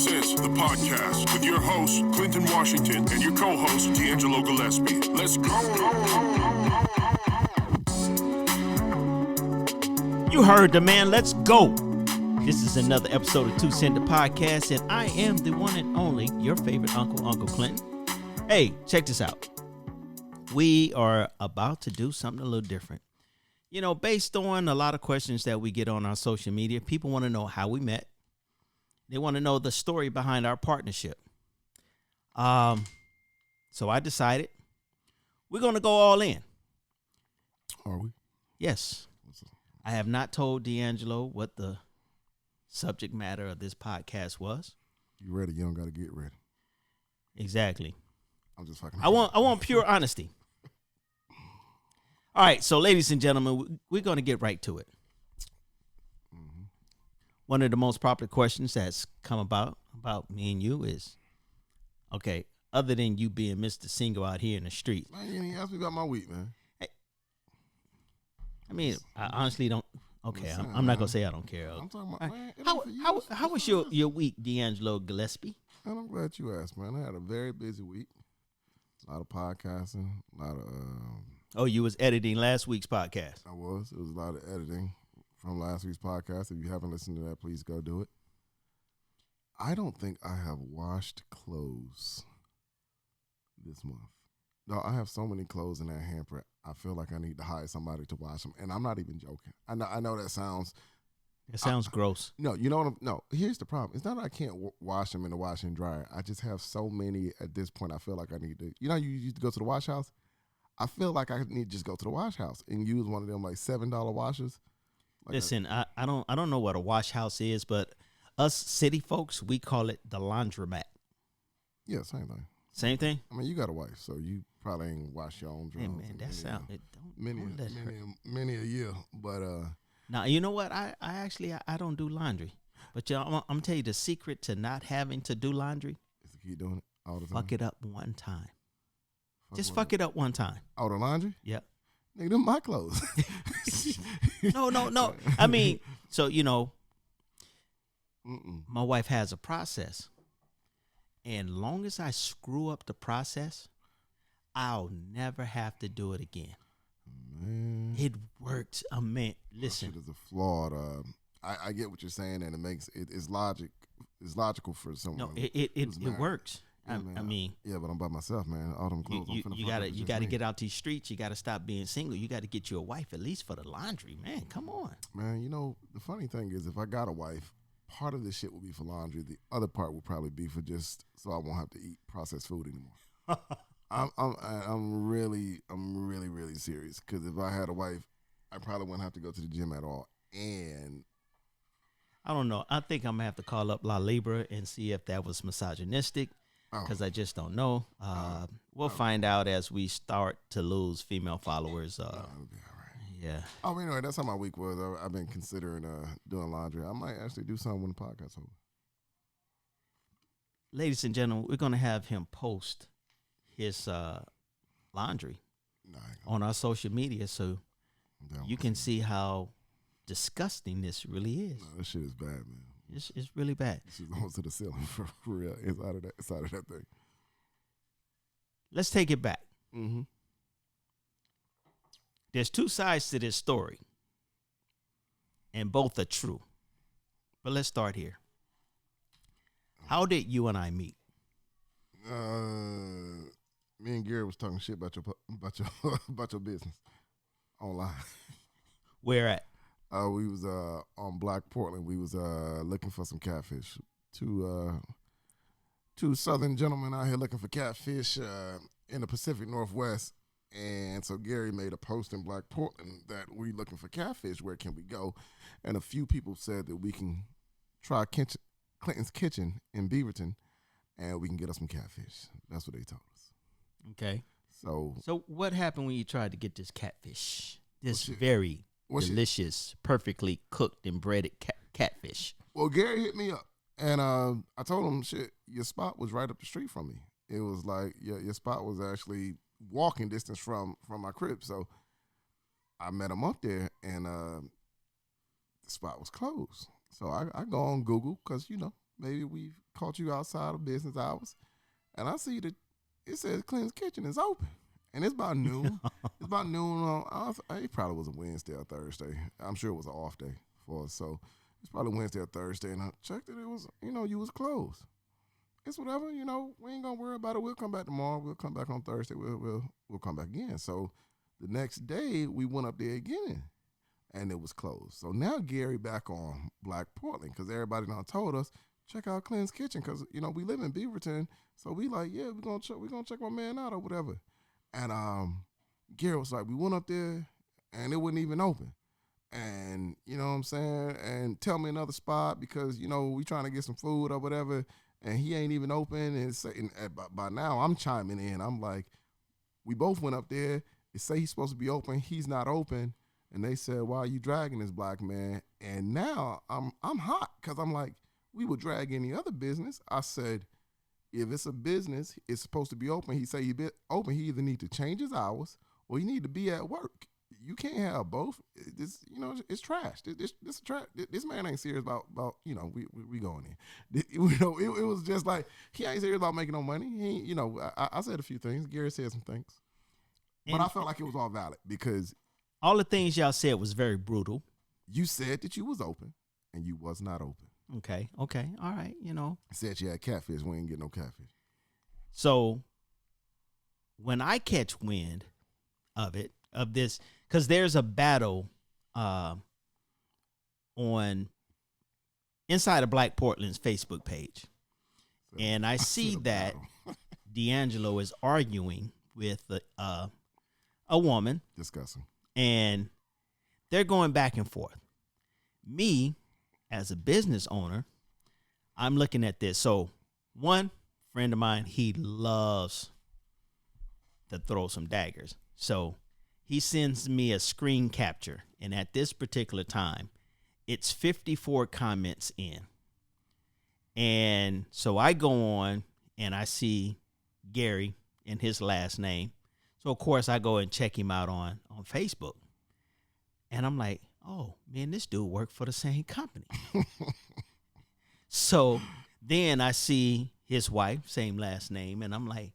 is the podcast with your host, Clinton Washington, and your co-host, D'Angelo Gillespie. Let's go. You heard the man. Let's go. This is another episode of Two Cent the Podcast, and I am the one and only, your favorite Uncle Clinton. Hey, check this out. We are about to do something a little different. You know, based on a lot of questions that we get on our social media, people want to know how we met. They want to know the story behind our partnership. So I decided we're going to go all in. Are we? Yes. I have not told D'Angelo what the subject matter of this podcast was. You ready? You don't got to get ready. Exactly. I'm just fucking. I want pure honesty. All right, so ladies and gentlemen, we're going to get right to it. Mm-hmm. One of the most popular questions that's come about me and you is, okay, other than you being Mr. Single out here in the street. Man, you ain't asked me about my week, man. Hey, I mean, I honestly don't. Okay, I'm not going to say I don't care. I'm talking about, man. How was your week, D'Angelo Gillespie? And I'm glad you asked, man. I had a very busy week. A lot of podcasting, a lot of... Oh, you was editing last week's podcast. I was. It was a lot of editing from last week's podcast. If you haven't listened to that, please go do it. I don't think I have washed clothes this month. No, I have so many clothes in that hamper. I feel like I need to hire somebody to wash them, and I'm not even joking. I know that sounds... It sounds gross. No, you know what no, here's the problem. It's not that I can't wash them in the wash and dryer. I just have so many at this point. I feel like I need to... You know, you used to go to the wash house? I feel like I need to just go to the wash house and use one of them like $7 washers. Like Listen, I don't know what a wash house is, but us city folks, we call it the laundromat. Yeah, same thing. Same thing? I mean, you got a wife, so you probably ain't wash your own drawers. Hey, man, that sound it many a year. But now you know what? I actually don't do laundry, but I'm gonna tell you the secret to not having to do laundry is to keep doing it all the time. Fuck it up one time. Just fuck it up one time. Oh, the laundry? Yep. Nigga, them my clothes. No. I mean, so, you know, my wife has a process. And long as I screw up the process, I'll never have to do it again. Man. It works. I mean, listen. That shit is a flawed. I get what you're saying, and it makes it's logical for someone. No, it works. Yeah, I mean, yeah, but I'm by myself, man. All them clothes. You gotta get out these streets. You gotta stop being single. You gotta get you a wife at least for the laundry, man. Come on, man. You know the funny thing is, if I got a wife, part of this shit will be for laundry. The other part will probably be for just so I won't have to eat processed food anymore. I'm really serious, because if I had a wife, I probably wouldn't have to go to the gym at all. And I don't know. I think I'm gonna have to call up La Libra and see if that was misogynistic. Because I just don't know. We'll find out as we start to lose female followers. It'll be all right. Yeah. Oh, anyway, that's how my week was. I've been considering doing laundry. I might actually do something when the podcast over. Ladies and gentlemen, we're going to have him post his laundry on our social media so you can see how disgusting this really is. No, that shit is bad, man. It's really bad. She's going to the ceiling for real inside of that thing. Let's take it back. Mm-hmm. There's two sides to this story, and both are true. But let's start here. How did you and I meet? Me and Gary was talking shit about your business online. Where at? We was on Black Portland. We was looking for some catfish. Two southern gentlemen out here looking for catfish in the Pacific Northwest. And so Gary made a post in Black Portland that we looking for catfish. Where can we go? And a few people said that we can try Clinton's Kitchen in Beaverton, and we can get us some catfish. That's what they told us. Okay. So what happened when you tried to get this catfish? This very delicious, perfectly cooked and breaded catfish. Well, Gary hit me up, and I told him, shit, your spot was right up the street from me. It was like your spot was actually walking distance from my crib. So I met him up there, and the spot was closed. So I go on Google because, you know, maybe we caught you outside of business hours, and I see that it says Clinton's Kitchen is open, and it's about noon. It's about noon on. It probably was a Wednesday or Thursday. I'm sure it was an off day for us, so it's probably Wednesday or Thursday. And I checked it. It was, you was closed. It's whatever. We ain't gonna worry about it. We'll come back tomorrow. We'll come back on Thursday. We'll come back again. So the next day we went up there again, and it was closed. So now Gary back on Black Portland because everybody now told us check out Clinton's Kitchen because we live in Beaverton. So we like, yeah, we're gonna check my man out or whatever. And Gary was like, we went up there and it wasn't even open. And you know what I'm saying? And tell me another spot because we trying to get some food or whatever, and he ain't even open. And by now I'm chiming in. I'm like, we both went up there. It say he's supposed to be open. He's not open. And they said, why are you dragging this black man? And now I'm hot because I'm like, we would drag any other business. I said, if it's a business, it's supposed to be open. He say he be open. He either need to change his hours or he need to be at work. You can't have both. It's trash. This trash. This man ain't serious about we going in. It was just like he ain't serious about making no money. He, I said a few things. Gary said some things, but I felt like it was all valid because all the things y'all said was very brutal. You said that you was open and you was not open. Okay, all right. Said you had catfish. We ain't get no catfish. So when I catch wind of this, because there's a battle on inside of Black Portland's Facebook page, and I see that D'Angelo is arguing with a woman. Discussing. And they're going back and forth. Me, as a business owner, I'm looking at this. So one friend of mine, he loves to throw some daggers. So he sends me a screen capture. And at this particular time, it's 54 comments in. And so I go on and I see Gary and his last name. So, of course, I go and check him out on Facebook. And I'm like, oh, man, this dude worked for the same company. So then I see his wife, same last name, and I'm like,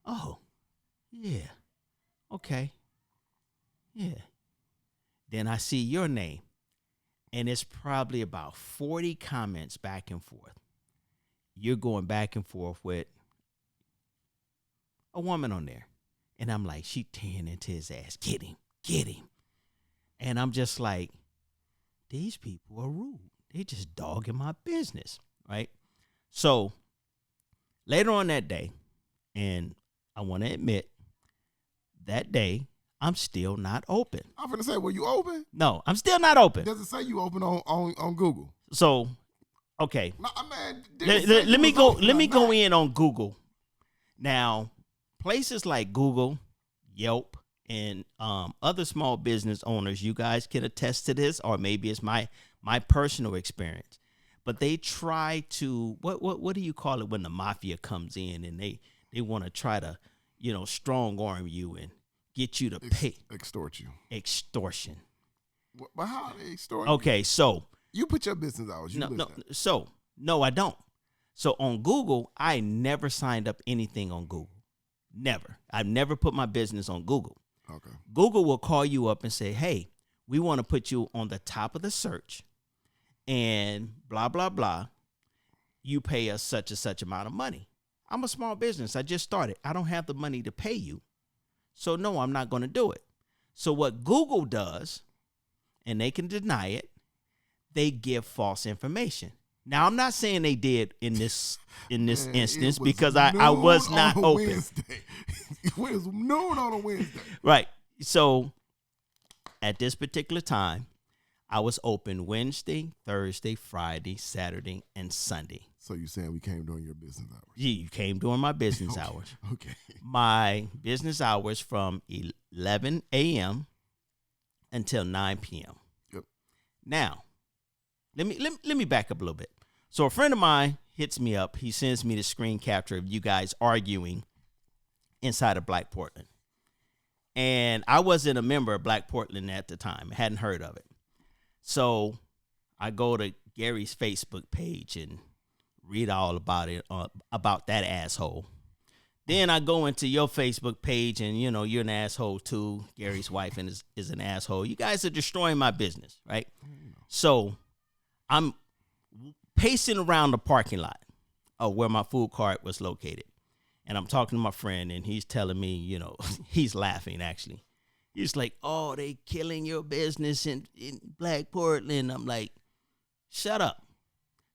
oh, yeah, okay, yeah. Then I see your name, and it's probably about 40 comments back and forth. You're going back and forth with a woman on there. And I'm like, she tearing into his ass. Get him. And I'm just like, these people are rude. They just dogging my business, right? So later on that day, and I want to admit, that day, I'm still not open. I'm going to say, were you open? No, I'm still not open. Does it say you open on Google? So, okay. No, man, let me go in on Google. Now, places like Google, Yelp, and other small business owners, you guys can attest to this, or maybe it's my personal experience. But they try to what do you call it when the mafia comes in and they want to try to strong arm you and get you to pay extort you. Extortion. But how are they extorting? Okay, so you put your business hours. No, I don't. So on Google, I never signed up anything on Google. Never. I've never put my business on Google. Okay. Google will call you up and say, hey, we want to put you on the top of the search and blah, blah, blah. You pay us such and such amount of money. I'm a small business. I just started. I don't have the money to pay you. So, no, I'm not going to do it. So what Google does, and they can deny it, they give false information. Now, I'm not saying they did in this instance because I was not open. It was noon on a Wednesday. Right. So at this particular time, I was open Wednesday, Thursday, Friday, Saturday, and Sunday. So you're saying we came during your business hours? Yeah, you came during my business hours. Okay. My business hours from 11 a.m. until 9 p.m. Yep. Now, let me back up a little bit. So a friend of mine hits me up. He sends me the screen capture of you guys arguing inside of Black Portland. And I wasn't a member of Black Portland at the time. I hadn't heard of it. So I go to Gary's Facebook page and read all about it, about that asshole. Then I go into your Facebook page, and you know you're an asshole too. Gary's wife is an asshole. You guys are destroying my business, right? So I'm pacing around the parking lot of where my food cart was located, and I'm talking to my friend, and he's telling me, you know, he's laughing actually. He's like, "Oh, they killing your business in Black Portland." I'm like, "Shut up."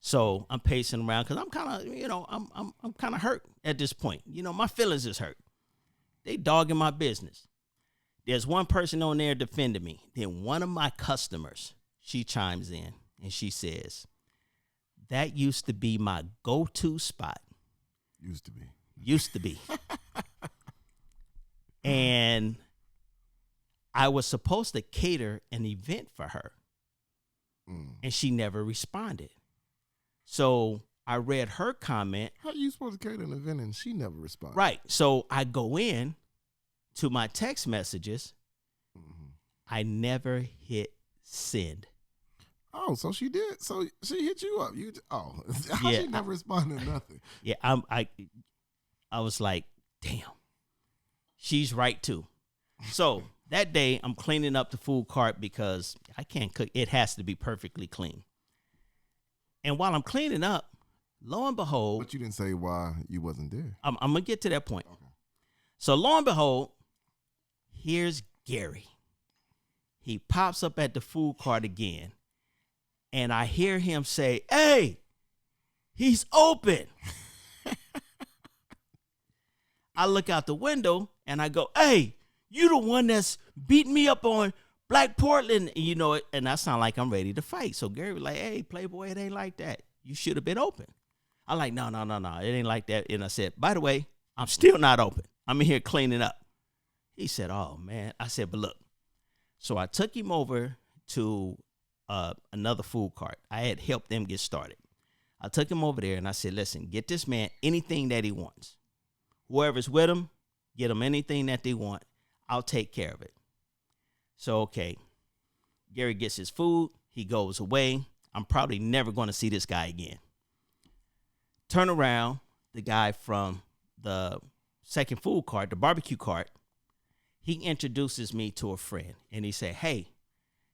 So I'm pacing around because I'm kind of, you know, I'm kind of hurt at this point. You know, my feelings is hurt. They dogging my business. There's one person on there defending me. Then one of my customers, she chimes in and she says, "That used to be my go-to spot." Used to be. Used to be. And I was supposed to cater an event for her. And she never responded. So I read her comment. How are you supposed to cater an event and she never responded? Right. So I go in to my text messages. I never hit send. Oh, so she did. So she hit you up. How Yeah, she never responded to nothing? Yeah, I was like, damn, she's right too. So that day I'm cleaning up the food cart because I can't cook. It has to be perfectly clean. And while I'm cleaning up, lo and behold. But you didn't say why you wasn't there. I'm going to get to that point. Okay. So lo and behold, here's Gary. He pops up at the food cart again. And I hear him say, "Hey, he's open." I look out the window and I go, "Hey, you the one that's beating me up on Black Portland," you know, and I sound like I'm ready to fight. So Gary was like, "Hey, Playboy, it ain't like that. You should have been open." I'm like, no, it ain't like that. And I said, "By the way, I'm still not open. I'm in here cleaning up." He said, "Oh, man." I said, "But look." So I took him over to another food cart. I had helped them get started. I took him over there and I said, "Listen, get this man anything that he wants. Whoever's with him, get him anything that they want. I'll take care of it." So, okay, Gary gets his food. He goes away. I'm probably never going to see this guy again. Turn around, the guy from the second food cart, the barbecue cart, he introduces me to a friend. And he said, "Hey,"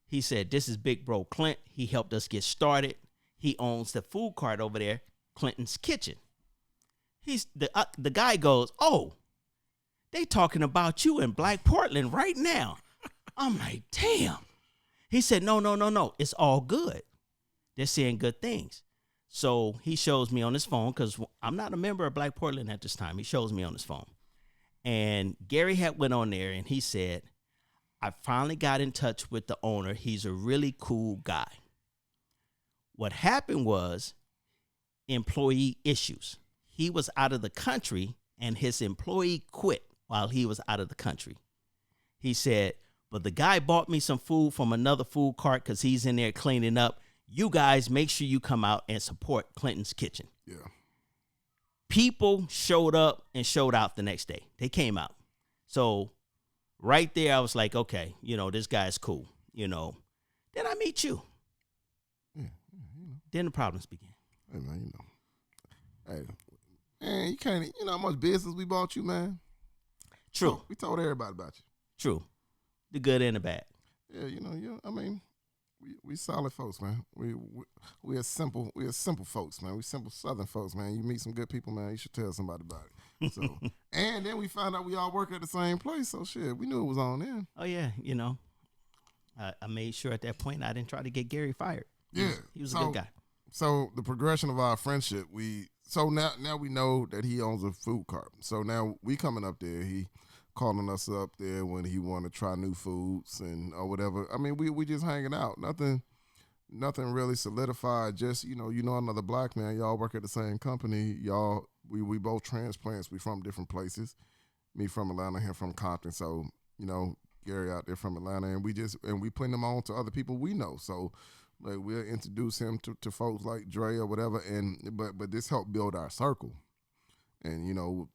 he said, "this is Big Bro Clint. He helped us get started. He owns the food cart over there, Clinton's Kitchen." The guy goes, "Oh, they talking about you in Black Portland right now." I'm like, damn. He said, no. It's all good. They're saying good things. So he shows me on his phone, because I'm not a member of Black Portland at this time. He shows me on his phone. And Gary had went on there and he said, "I finally got in touch with the owner. He's a really cool guy." What happened was employee issues. He was out of the country and his employee quit while he was out of the country. He said, "But the guy bought me some food from another food cart because he's in there cleaning up. You guys make sure you come out and support Clinton's Kitchen." Yeah. People showed up and showed out the next day. They came out. So right there, I was like, okay, you know, this guy's cool. You know, then I meet you. Yeah, you know. Then the problems begin. Hey, man, you know. Hey, man, you can't, you know how much business we bought you, man? True. We told everybody about you. True. The good and the bad. Yeah, you know, I mean, we solid folks, man. We are simple folks, man. We simple Southern folks, man. You meet some good people, man. You should tell somebody about it. So, and then we found out we all work at the same place. So shit, we knew it was on then. Oh yeah, you know, I made sure at that point I didn't try to get Gary fired. Yeah, he was a good guy. So the progression of our friendship, now we know that he owns a food cart. So now we coming up there. He calling us up there when he want to try new foods and or whatever. I mean, we just hanging out. Nothing really solidified. Just you know another black man. Y'all work at the same company. Y'all we both transplants. We from different places. Me from Atlanta, him from Compton. So you know Gary out there from Atlanta, and we putting him on to other people we know. So like we'll introduce him to folks like Dre or whatever. And but this helped build our circle. And you know.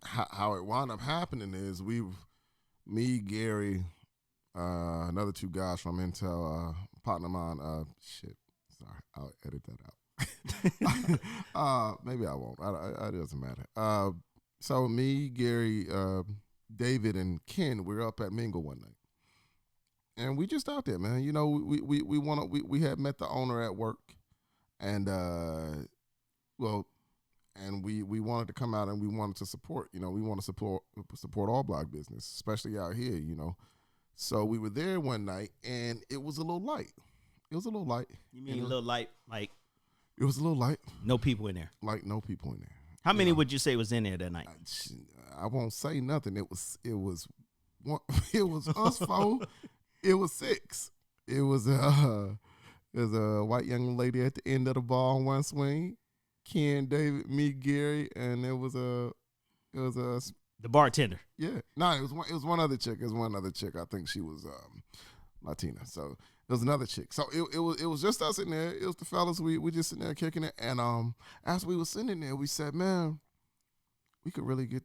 How it wound up happening is me, Gary, another two guys from Intel, partner of mine, sorry, I'll edit that out. Maybe I won't. It doesn't matter. So me, Gary, David, and Ken, we're up at Mingle one night, and we just out there, man. You know, we had met the owner at work, and well, and we wanted to come out and we wanted to support. You know, we want to support all black business, especially out here. You know, so we were there one night, and it was a little light. It was a little light. You mean a little light, like It was a little light, no people in there? like no people in there. How many would you say was in there that night? I won't say nothing. It was one, it was us four. It was six. It was there's a white young lady at the end of the ball on one swing. Ken, David, me, Gary, and it was a The bartender. yeah. No, it was one other chick. It was one other chick. I think she was Latina. So it was another chick. So it was just us in there. It was the fellas. We just sitting there kicking it. And as we was sitting there, we said, man, we could really get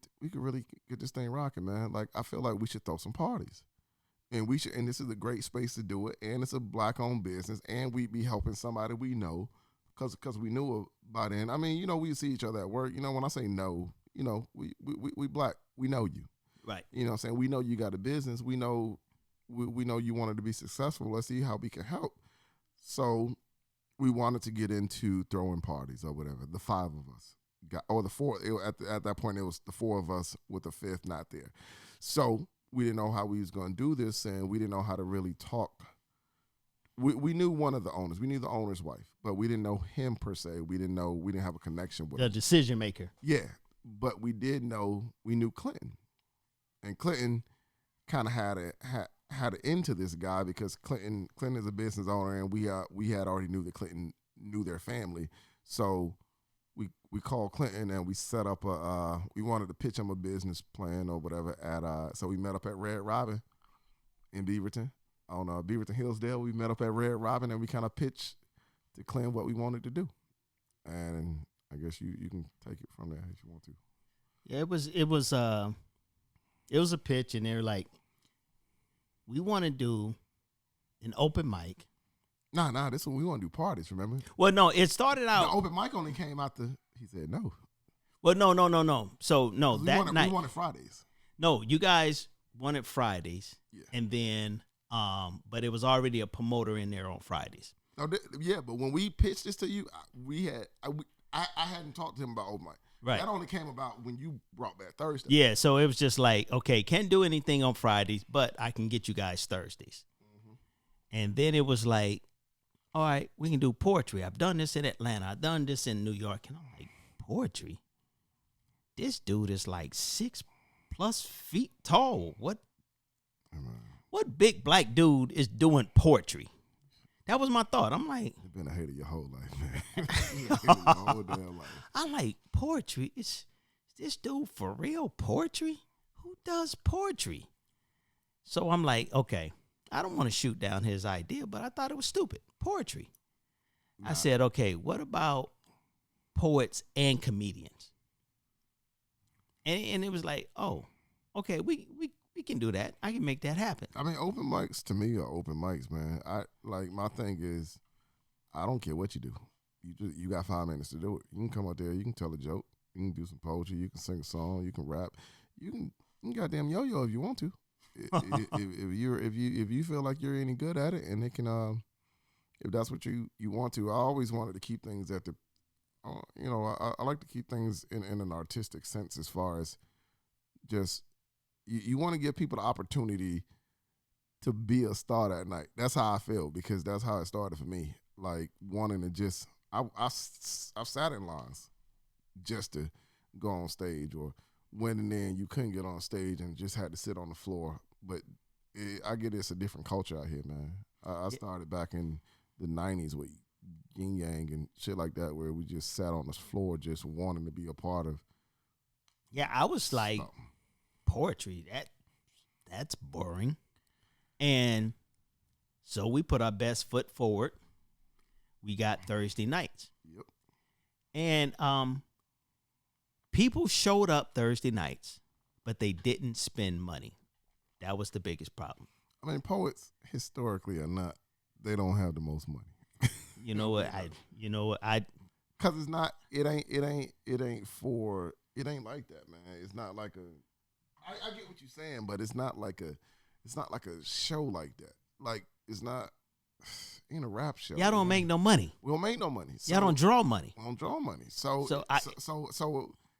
this thing rocking, man. Like I feel like we should throw some parties. And this is a great space to do it. And it's a black owned business. And we'd be helping somebody we know. Cause we knew by then. I mean, you know, we see each other at work. You know, when I say no, you know, we black. We know you. Right. You know what I'm saying? We know you got a business. We know you wanted to be successful. Let's see how we can help. So we wanted to get into throwing parties or whatever. The five of us or the four. At that point, it was the four of us with the fifth not there. So we didn't know how we was going to do this, and we didn't know how to really talk. We knew one of the owners. We knew the owner's wife, but we didn't know him per se. We didn't have a connection with The him. decision maker. Yeah, but we knew Clinton, and Clinton kind of had an into this guy because Clinton is a business owner, and we had already knew that Clinton knew their family, so we called Clinton and we set up we wanted to pitch him a business plan or whatever so we met up at Red Robin in Beaverton on Beaverton Hillsdale. We met up at Red Robin and we kind of pitched to Clinton what we wanted to do, and I guess you can take it from there if you want to. Yeah, it was a pitch, and they're like, we want to do an open mic. Nah, this one we want to do parties, remember? Well, no, it started The out. open mic only came out he said no. Well, no. So no, night. We wanted Fridays. No, you guys wanted Fridays, Yeah. and then but it was already a promoter in there on Fridays. No, yeah, but when we pitched this to you, I hadn't talked to him about open mic. Right. That only came about when you brought back Thursday. Yeah, so it was just like, okay, can't do anything on Fridays, but I can get you guys Thursdays. Mm-hmm. And then it was like, all right, we can do poetry. I've done this in Atlanta. I've done this in New York. And I'm like, poetry? This dude is like 6+ feet tall. What big black dude is doing poetry? That was my thought. I'm like, You've been a hater your whole life, man. You've been a hater your whole damn life. I'm like, poetry? Is this dude for real? Poetry? Who does poetry? So I'm like, okay, I don't want to shoot down his idea, but I thought it was stupid. Poetry. I said, okay, what about poets and comedians? And it was like, oh, okay, we can do that. I can make that happen. I mean, open mics to me are open mics, man. My thing is, I don't care what you do. You got 5 minutes to do it. You can come out there, you can tell a joke, you can do some poetry, you can sing a song, you can rap, you can goddamn yo-yo if you want to. if you feel like you're any good at it, and it can if that's what you want to. I always wanted to keep things at the I like to keep things in an artistic sense, as far as just you want to give people the opportunity to be a star that night. That's how I feel, because that's how it started for me. Like wanting to just I've sat in lines just to go on stage, or when and then you couldn't get on stage and just had to sit on the floor. But I get it's a different culture out here, man. I started back in the 90s with Yin Yang and shit like that, where we just sat on the floor just wanting to be a part of. Yeah, I was like, something. Poetry, that's boring. And so we put our best foot forward. We got Thursday nights. Yep. And people showed up Thursday nights, but they didn't spend money. That was the biggest problem. I mean, poets historically are not. They don't have the most money. You know what? Cause it's not. It ain't for. It ain't like that, man. It's not like a. I get what you're saying, but it's not like a. It's not like a show like that. Like it's not. In a rap show, Y'all don't make no money. We don't make no money. So, Y'all don't draw money. We don't draw money. So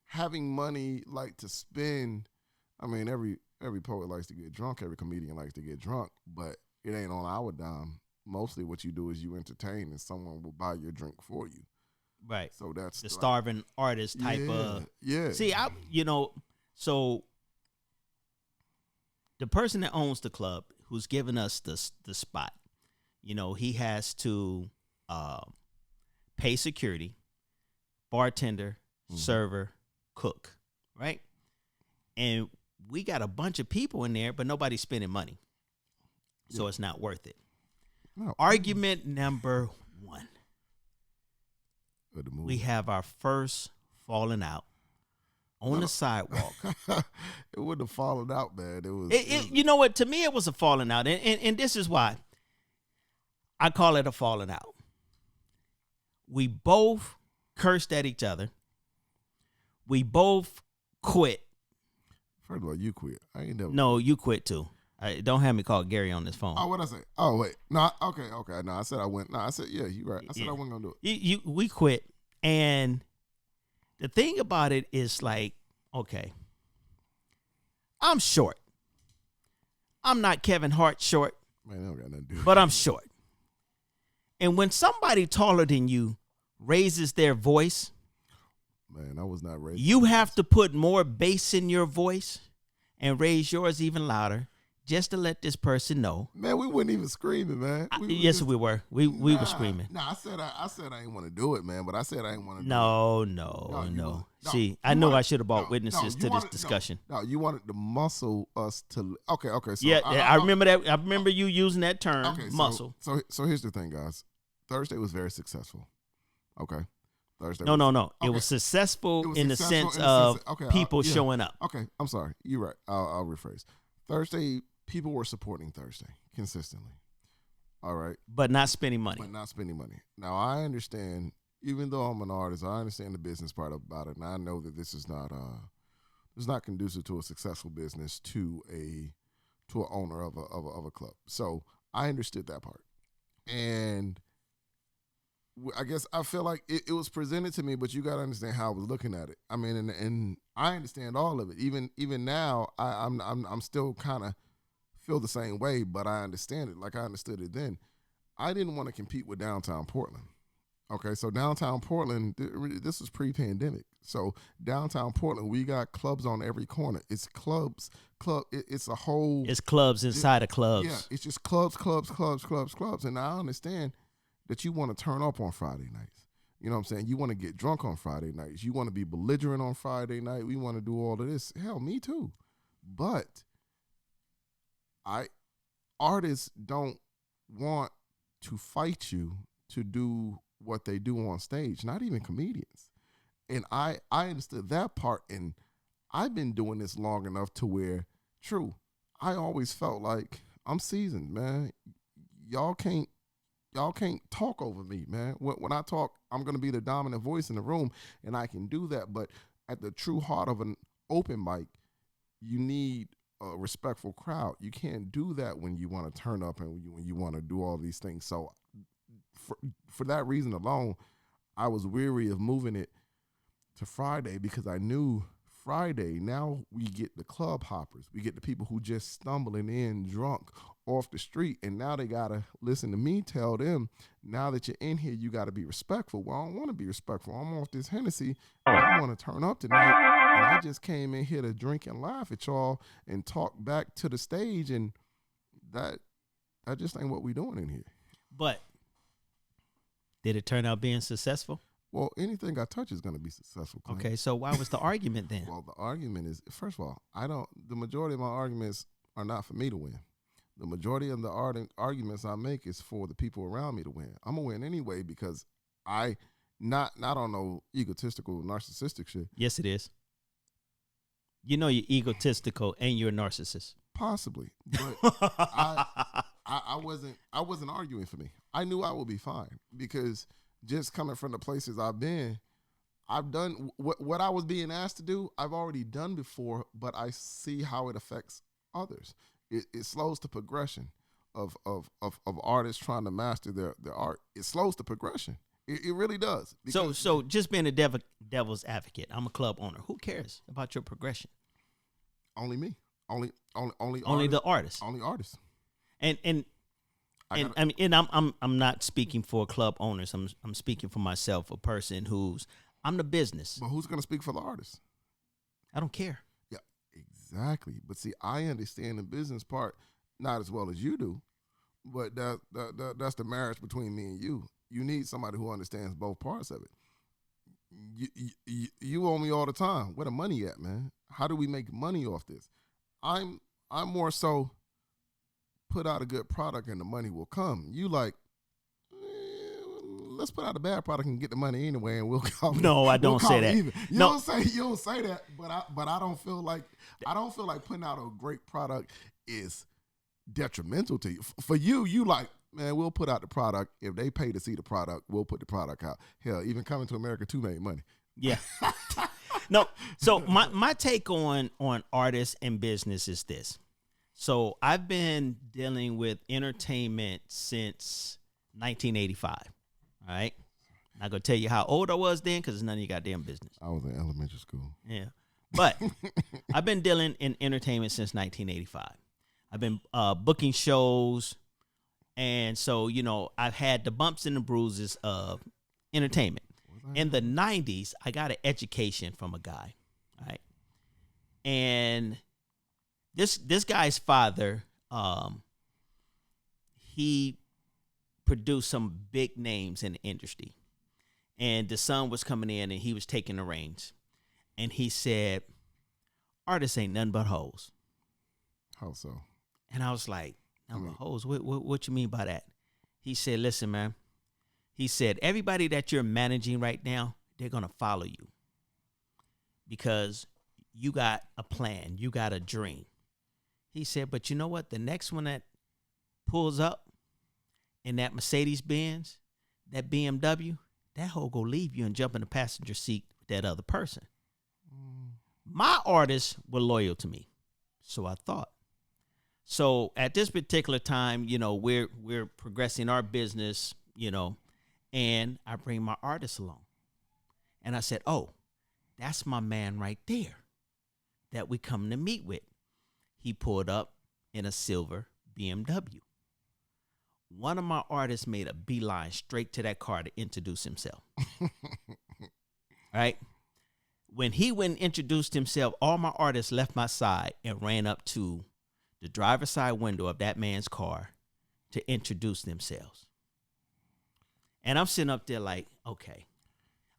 having money like to spend. I mean, every poet likes to get drunk. Every comedian likes to get drunk, but it ain't on our dime. Mostly, what you do is you entertain, and someone will buy your drink for you. Right. So that's the starving artist type of. Yeah. See, so the person that owns the club, who's giving us the spot, he has to pay security, bartender, server, cook, right? And we got a bunch of people in there, but nobody's spending money. So it's not worth it. No. Argument number 1. We have our first falling out on the sidewalk. It wouldn't have fallen out, man. It was. You know what? To me, it was a falling out, and this is why I call it a falling out. We both cursed at each other. We both quit. First of all, you quit. I ain't never. No, you quit too. Don't have me call Gary on this phone. Oh, what'd I say? Oh, wait. No, okay. No, I said I went. No, I said, yeah, you're right. I said I wasn't going to do it. We quit. And the thing about it is like, okay, I'm short. I'm not Kevin Hart short. Man, I don't got nothing to do. But I'm short. And when somebody taller than you raises their voice, man, I was not raised. You have to put more bass in your voice and raise yours even louder just to let this person know. Man, we weren't even screaming, man. We were. We were screaming. I said I didn't want to do it, man, but I said I didn't want to do it. No. See, I know I should have brought witnesses to this discussion. No, you wanted to muscle us to. Okay. So yeah, I remember that. I remember you using that term, muscle. So here's the thing, guys. Thursday was very successful. Okay. Thursday. No. Okay. It was successful in the sense of people showing up. Okay, I'm sorry. You're right. I'll rephrase. Thursday, people were supporting Thursday consistently. All right. But not spending money. Now, I understand, even though I'm an artist, I understand the business part about it, and I know that this is not conducive to a successful business to an owner of a club. So I understood that part, and I guess I feel like it was presented to me, but you got to understand how I was looking at it. I mean, and I understand all of it. Even now, I'm still kind of feel the same way, but I understand it like I understood it then. I didn't want to compete with downtown Portland. Okay, so downtown Portland, this was pre-pandemic. So downtown Portland, we got clubs on every corner. It's clubs. It's a whole. It's clubs inside of clubs. Yeah, it's just clubs. And I understand that you want to turn up on Friday nights. You know what I'm saying? You want to get drunk on Friday nights. You want to be belligerent on Friday night. We want to do all of this. Hell, me too. But artists don't want to fight you to do what they do on stage, not even comedians. And I understood that part, and I've been doing this long enough to where, true, I always felt like I'm seasoned, man. Y'all can't talk over me, man. When I talk, I'm going to be the dominant voice in the room, and I can do that. But at the true heart of an open mic, you need a respectful crowd. You can't do that when you want to turn up and when you want to do all these things. So for that reason alone, I was weary of moving it to Friday, because I knew Friday, now we get the club hoppers. We get the people who just stumbling in drunk off the street, and now they got to listen to me tell them, now that you're in here, you got to be respectful. Well, I don't want to be respectful. I'm off this Hennessy. I want to turn up tonight, and I just came in here to drink and laugh at y'all and talk back to the stage, and that just ain't what we doing in here. But did it turn out being successful? Well, anything I touch is going to be successful. Clint. Okay, so why was the argument then? Well, the argument is, first of all, the majority of my arguments are not for me to win. The majority of the arguments I make is for the people around me to win. I'm going to win anyway, because not on no egotistical, narcissistic shit. Yes, it is. You know you're egotistical and you're a narcissist. Possibly, but I wasn't arguing for me. I knew I would be fine, because just coming from the places I've been, I've done what I was being asked to do. I've already done before, but I see how it affects others. It slows the progression of artists trying to master their art. It slows the progression. It really does. So just being a devil's advocate, I'm a club owner. Who cares about your progression? Only me. Only the artist. Only artists. And I'm not speaking for club owners. I'm speaking for myself, a person I'm the business. But who's going to speak for the artist? I don't care. Yeah, exactly. But see, I understand the business part not as well as you do, but that's the marriage between me and you. You need somebody who understands both parts of it. You owe me all the time. Where the money at, man? How do we make money off this? I'm more so put out a good product and the money will come. You like, let's put out a bad product and get the money anyway, and we'll come. No, I don't say that. Even. You don't say that, but I don't feel like putting out a great product is detrimental to you. For you, you like, man, we'll put out the product. If they pay to see the product, we'll put the product out. Hell, even Coming to America 2 made money. Yeah. No. So my take on artists and business is this. So I've been dealing with entertainment since 1985. All right. I'm not going to tell you how old I was then because it's none of your goddamn business. I was in elementary school. Yeah. But I've been dealing in entertainment since 1985. I've been booking shows. And so, I've had the bumps and the bruises of entertainment. In the 90s, I got an education from a guy. All right. And this guy's father, he produced some big names in the industry. And the son was coming in and he was taking the reins. And he said, artists ain't nothing but hoes. How so? And I was like, hoes? What you mean by that? He said, listen, man. He said, everybody that you're managing right now, they're going to follow you. Because you got a plan. You got a dream. He said, but you know what? The next one that pulls up in that Mercedes-Benz, that BMW, that hoe go leave you and jump in the passenger seat with that other person. My artists were loyal to me. So I thought. So at this particular time, we're progressing our business, and I bring my artists along. And I said, oh, that's my man right there that we come to meet with. He pulled up in a silver BMW. One of my artists made a beeline straight to that car to introduce himself. Right? When he went and introduced himself, all my artists left my side and ran up to the driver's side window of that man's car to introduce themselves. And I'm sitting up there like, okay,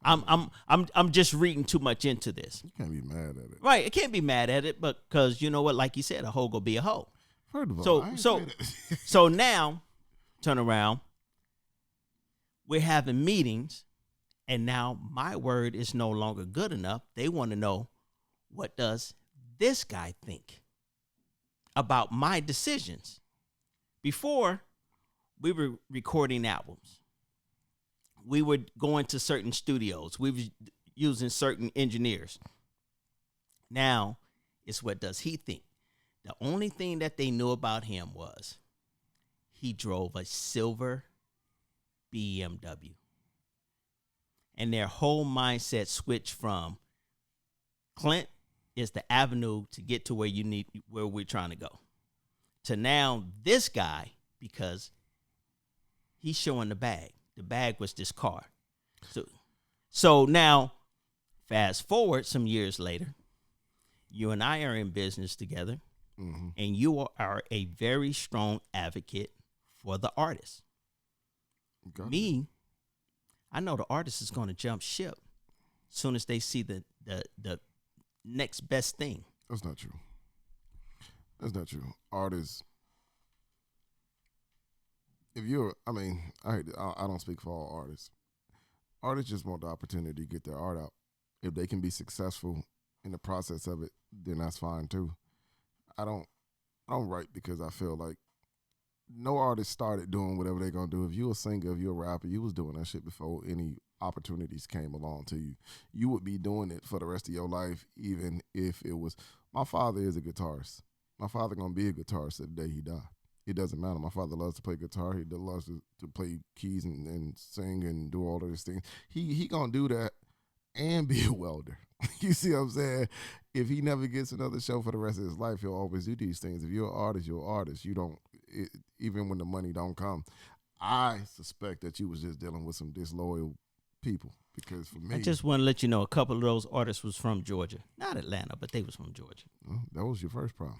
I'm just reading too much into this. You can't be mad at it. Right. I can't be mad at it, but because you know what, like you said, a hoe go be a hoe. First of all, so now, turn around, we're having meetings, and now my word is no longer good enough. They want to know, what does this guy think about my decisions? Before, we were recording albums. We were going to certain studios. We were using certain engineers. Now, it's what does he think? The only thing that they knew about him was he drove a silver BMW. And their whole mindset switched from Clint is the avenue to get to where we're trying to go, to now this guy, because he's showing the bag. The bag was this car. So now, fast forward some years later, you and I are in business together, and you are a very strong advocate for the artist. Okay. Me, I know the artist is going to jump ship as soon as they see the next best thing. That's not true. That's not true. Artists, I don't speak for all artists. Artists just want the opportunity to get their art out. If they can be successful in the process of it, then that's fine too. I don't write because I feel like no artist started doing whatever they're gonna do. If you a singer, if you a rapper, you was doing that shit before any opportunities came along to you. You would be doing it for the rest of your life, even if it was. My father is a guitarist. My father gonna be a guitarist the day he die. It doesn't matter. My father loves to play guitar. He loves to play keys and sing and do all of these things. He gonna do that and be a welder. You see what I'm saying? If he never gets another show for the rest of his life, he'll always do these things. If you're an artist, you're an artist. You don't, even when the money don't come. I suspect that you was just dealing with some disloyal people, because for me, I just want to let you know a couple of those artists was from Georgia, not Atlanta, but they was from Georgia. well, that was your first problem.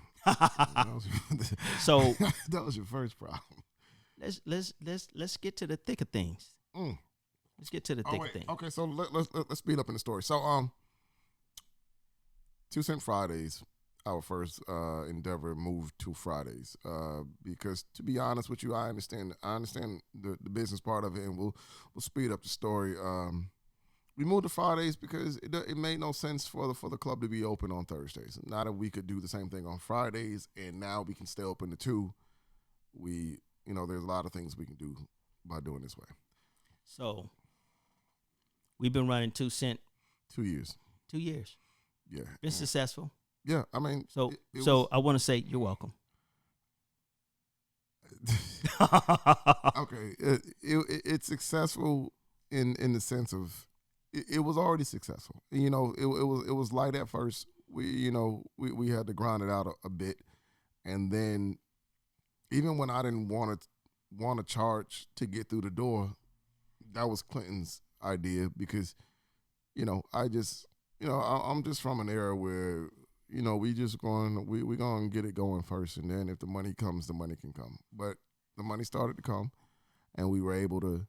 So that was your first problem. let's get to the thick of things. Let's get to the thick of things. Okay, so let's speed up in the story. So 2 Cent Fridays, our first endeavor, moved to Fridays because, to be honest with you, I understand the business part of it, and we'll speed up the story. We moved to Fridays because it made no sense for the club to be open on Thursdays. Now that we could do the same thing on Fridays, and now we can stay open to 2. There's a lot of things we can do by doing this way. So we've been running 2 Cent 2 years. 2 years. Yeah. Been successful. Yeah, I mean, So it so was- I want to say you're welcome. Okay, it's successful in the sense of it was already successful. It was light at first. We had to grind it out a bit, and then even when I didn't want to charge to get through the door, that was Clinton's idea, because I'm just from an era where we gonna get it going first, and then if the money comes, the money can come. But the money started to come, and we were able to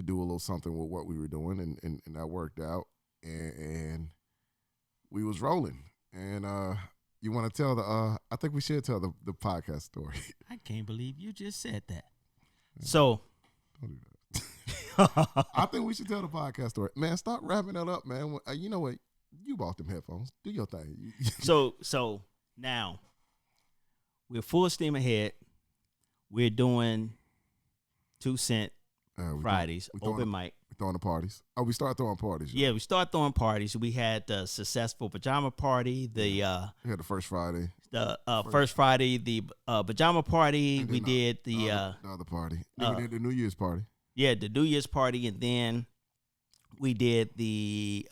do a little something with what we were doing, and that worked out, and we was rolling. And you want to tell I think we should tell the podcast story. I can't believe you just said that. So Don't do that. I think we should tell the podcast story. Man, stop wrapping that up, man. You know what? You bought them headphones. Do your thing. so now we're full steam ahead. We're doing 2 Cent Fridays, open mic. We throwing the parties. Oh, we start throwing parties. Yeah, we start throwing parties. We had the successful pajama party, We had the first Friday. first Friday, the pajama party. And We then did the other party. Then we did the New Year's party. the New Year's party, and then we did the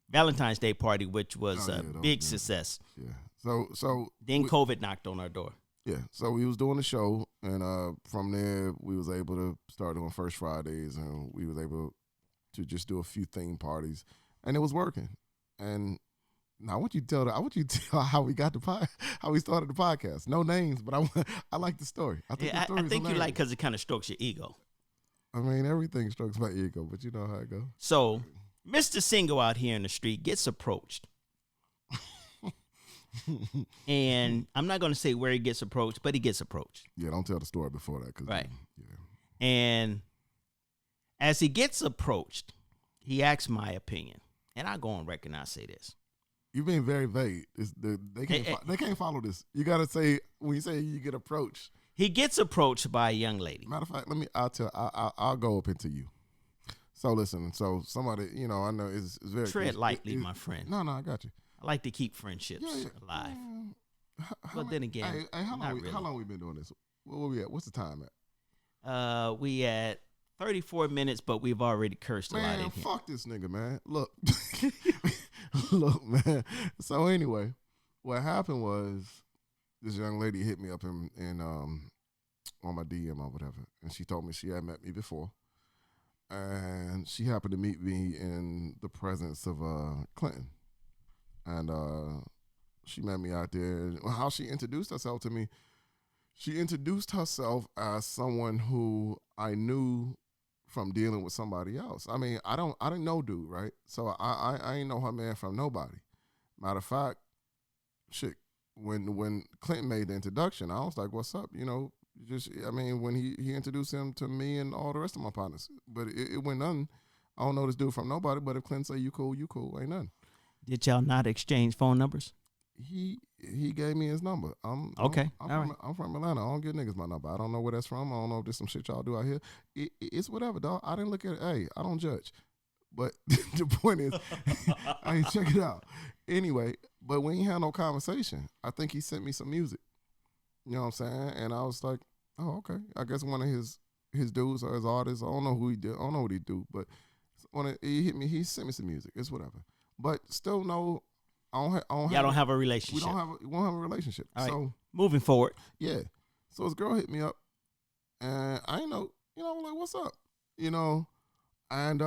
Valentine's Day party, which was Oh, yeah, a that was big good. success. Yeah. So Then COVID knocked on our door. yeah. So we was doing the show, and from there we was able to start doing first Fridays, and we was able to just do a few theme parties, and it was working. And now I want you to tell how we got how we started the podcast. No names, but I like the story. I think the I story is think you like hilarious. because it kind of strokes your ego. I mean, everything strokes my ego, but you know how it goes. So, Mr. Single out here in the street gets approached. And I'm not going to say where he gets approached, but he gets approached. Yeah, don't tell the story before that. 'Cause Right. Yeah. And as he gets approached, he asks my opinion. And I go on record and I say this. You're being very vague. They can't follow this. You got to say, when you say you get approached. He gets approached by a young lady. Matter of fact, I'll go up into you. So listen, so somebody, I know is very Tread lightly, my friend. No, I got you. I like to keep friendships alive. But then again, how not really. long we been doing this? Where we at? What's the time at? We at 34 minutes, but we've already cursed a lot in Man, here. fuck this nigga, man. Look, look, man. So anyway, what happened was this young lady hit me up in on my DM or whatever, and she told me she had met me before, and she happened to meet me in the presence of Clinton, and she met me out there. And how she introduced herself to me, she introduced herself as someone who I knew from dealing with somebody else. I mean, I didn't know dude, right? So I ain't know her man from nobody. Matter of fact, shit, when Clinton made the introduction, I was like, what's up? When he introduced him to me and all the rest of my partners. But it went nothing. I don't know this dude from nobody, but if Clinton say you cool, ain't nothing. Did y'all not exchange phone numbers? he gave me his number. Okay, I'm from Atlanta. I don't give niggas my number. I don't know where that's from. I don't know if there's some shit y'all do out here. It's whatever, dog. I didn't look at it. Hey, I don't judge. But the point is, I ain't check it out. Anyway, but we ain't had no conversation. I think he sent me some music. You know what I'm saying? And I was like, oh, okay. I guess one of his dudes or his artists. I don't know who he did. I don't know what he do. But when he hit me, he sent me some music. It's whatever. But still, no. Y'all don't have a relationship. We won't have a relationship. All right. So moving forward. yeah. So this girl hit me up, and I ain't know. I'm like, what's up? And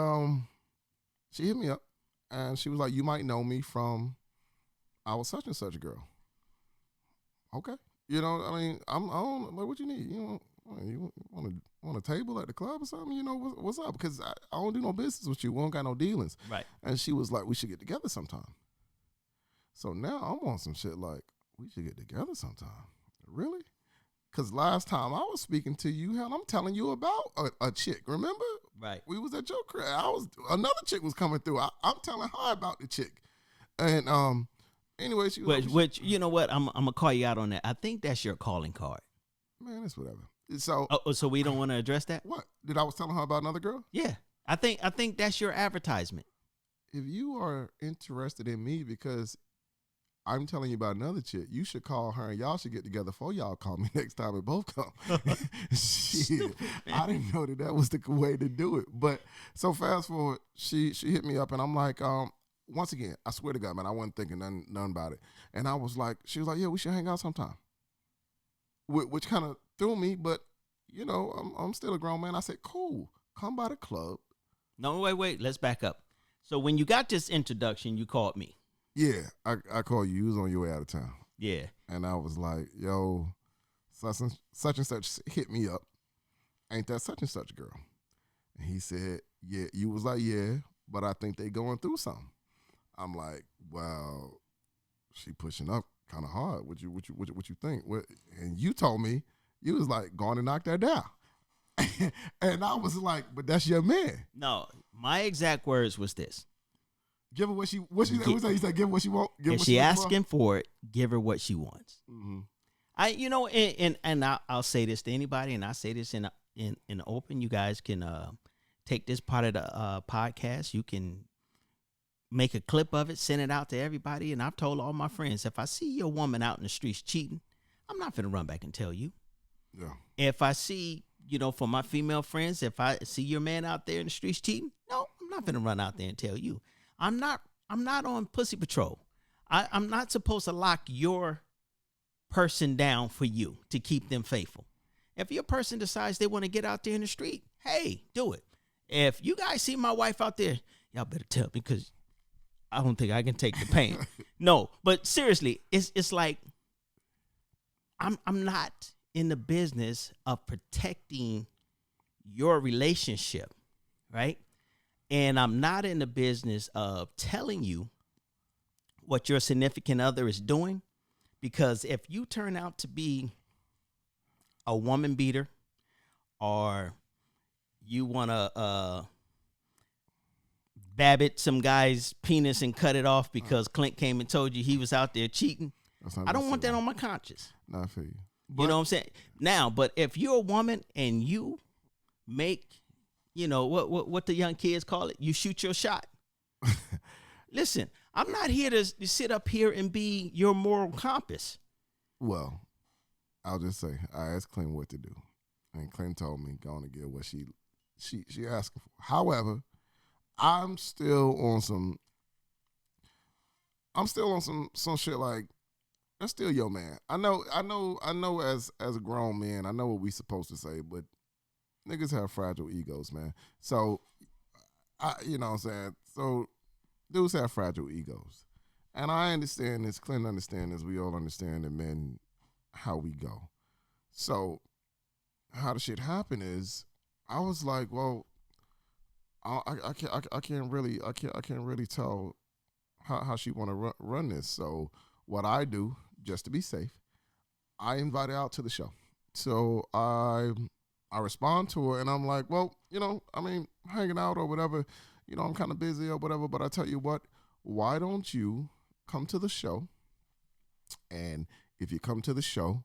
she hit me up, and she was like, you might know me from I was such and such girl. Okay. I mean, I don't like what you need. You want a table at the club or something? What's up? Because I don't do no business with you. We don't got no dealings. Right. And she was like, we should get together sometime. So now I'm on some shit like, we should get together sometime. Really? Because last time I was speaking to you, hell, I'm telling you about a chick, remember? Right. We was at your crib. Another chick was coming through. I'm telling her about the chick. And anyway, she was which you know what? I'm going to call you out on that. I think that's your calling card. Man, it's whatever. So so we don't want to address that? What? Did I was telling her about another girl? Yeah. I think that's your advertisement. If you are interested in me because I'm telling you about another chick, you should call her and y'all should get together before y'all call me next time and both come. Shit. I didn't know that was the way to do it. But so fast forward, she hit me up and I'm like, once again, I swear to God, man, I wasn't thinking nothing about it. And I was like, she was like, yeah, we should hang out sometime. Which kind of threw me, but I'm still a grown man. I said, cool, come by the club. No, wait, let's back up. So when you got this introduction, you called me. Yeah, I called you. You was on your way out of town. Yeah. And I was like, yo, such and such hit me up. Ain't that such and such girl? And he said, yeah. You was like, yeah, but I think they going through something. I'm like, well, she pushing up kind of hard. What you think? And you told me, you was like, going to knock that down. And I was like, but that's your man. No, my exact words was this. Give her what she he said, give her what she want. If she asking for it, give her what she wants. Mm-hmm. I'll say this to anybody, and I say this in the open. You guys can take this part of the podcast. You can make a clip of it, send it out to everybody. And I've told all my friends, if I see your woman out in the streets cheating, I'm not finna run back and tell you. Yeah. If I see, for my female friends, if I see your man out there in the streets cheating, no, I'm not finna run out there and tell you. I'm not on pussy patrol. I'm not supposed to lock your person down for you to keep them faithful. If your person decides they want to get out there in the street, hey, do it. If you guys see my wife out there, y'all better tell me because I don't think I can take the pain. No, but seriously, it's like I'm not in the business of protecting your relationship, right? And I'm not in the business of telling you what your significant other is doing, because if you turn out to be a woman beater or you want to babbit some guy's penis and cut it off because Clint came and told you he was out there cheating, I don't want that on my conscience. Not for you. You know what I'm saying? Now, but if you're a woman and you make, what the young kids call it, you shoot your shot. Listen, I'm not here to sit up here and be your moral compass. Well, I'll just say, I asked Clint what to do. And Clint told me, go on and get what she asking for. However, I'm still on some shit like, that's still your man. I know as a grown man, I know what we supposed to say, but niggas have fragile egos, man. So, you know what I'm saying? So, dudes have fragile egos. And I understand this, Clint understands this, we all understand the men, how we go. So, how the shit happened is, I was like, well, I can't really tell how she want to run this. So, what I do, just to be safe, I invite her out to the show. So I respond to her and I'm like, well, hanging out or whatever, I'm kind of busy or whatever, but I tell you what, why don't you come to the show And if you come to the show,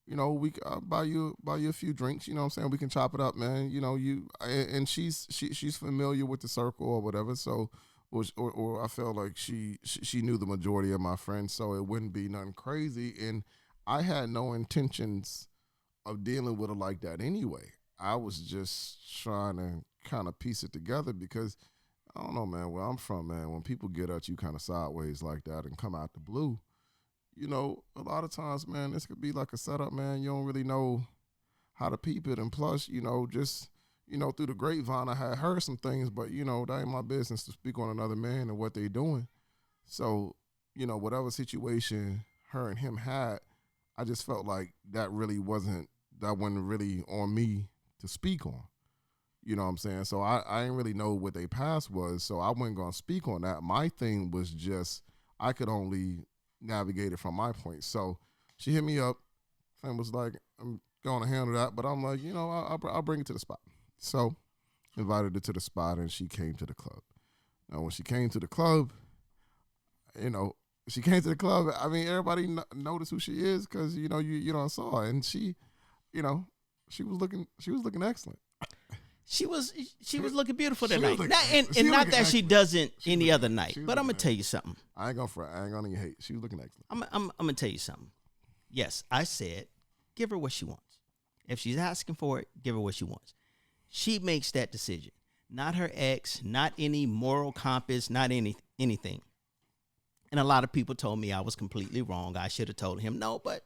you know, we buy you a few drinks. You know what I'm saying? We can chop it up, man. You know, and she's familiar with the circle or whatever. So, or I felt like she knew the majority of my friends, so it wouldn't be nothing crazy. And I had no intentions of dealing with her like that anyway. I was just trying to kind of piece it together because I don't know, man, where I'm from, man, when people get at you kind of sideways like that and come out the blue, you know, a lot of times, man, this could be like a setup, man. You don't really know how to peep it. And plus, you know, just, you know, through the grapevine, I had heard some things, but, you know, that ain't my business to speak on another man and what they doing. So, you know, whatever situation her and him had, I just felt like that wasn't really on me to speak on. You know what I'm saying? So I didn't really know what their past was, so I wasn't going to speak on that. My thing was just I could only navigate it from my point. So she hit me up and was like, I'm going to handle that. But I'm like, you know, I'll bring it to the spot. So invited her to the spot, and she came to the club. Now, when she came to the club, you know, I mean, everybody noticed who she is because, you know, you saw her. And she, you know, she was looking excellent. She was looking beautiful that She night. was Not that she excellent. doesn't She any was other looking- night. she was But I'm looking gonna tell you something. I ain't gonna front. I ain't gonna even hate. She was looking excellent. I'm gonna tell you something. Yes, I said, give her what she wants. If she's asking for it, give her what she wants. She makes that decision. Not her ex, not any moral compass, not anything. And a lot of people told me I was completely wrong. I should have told him no, but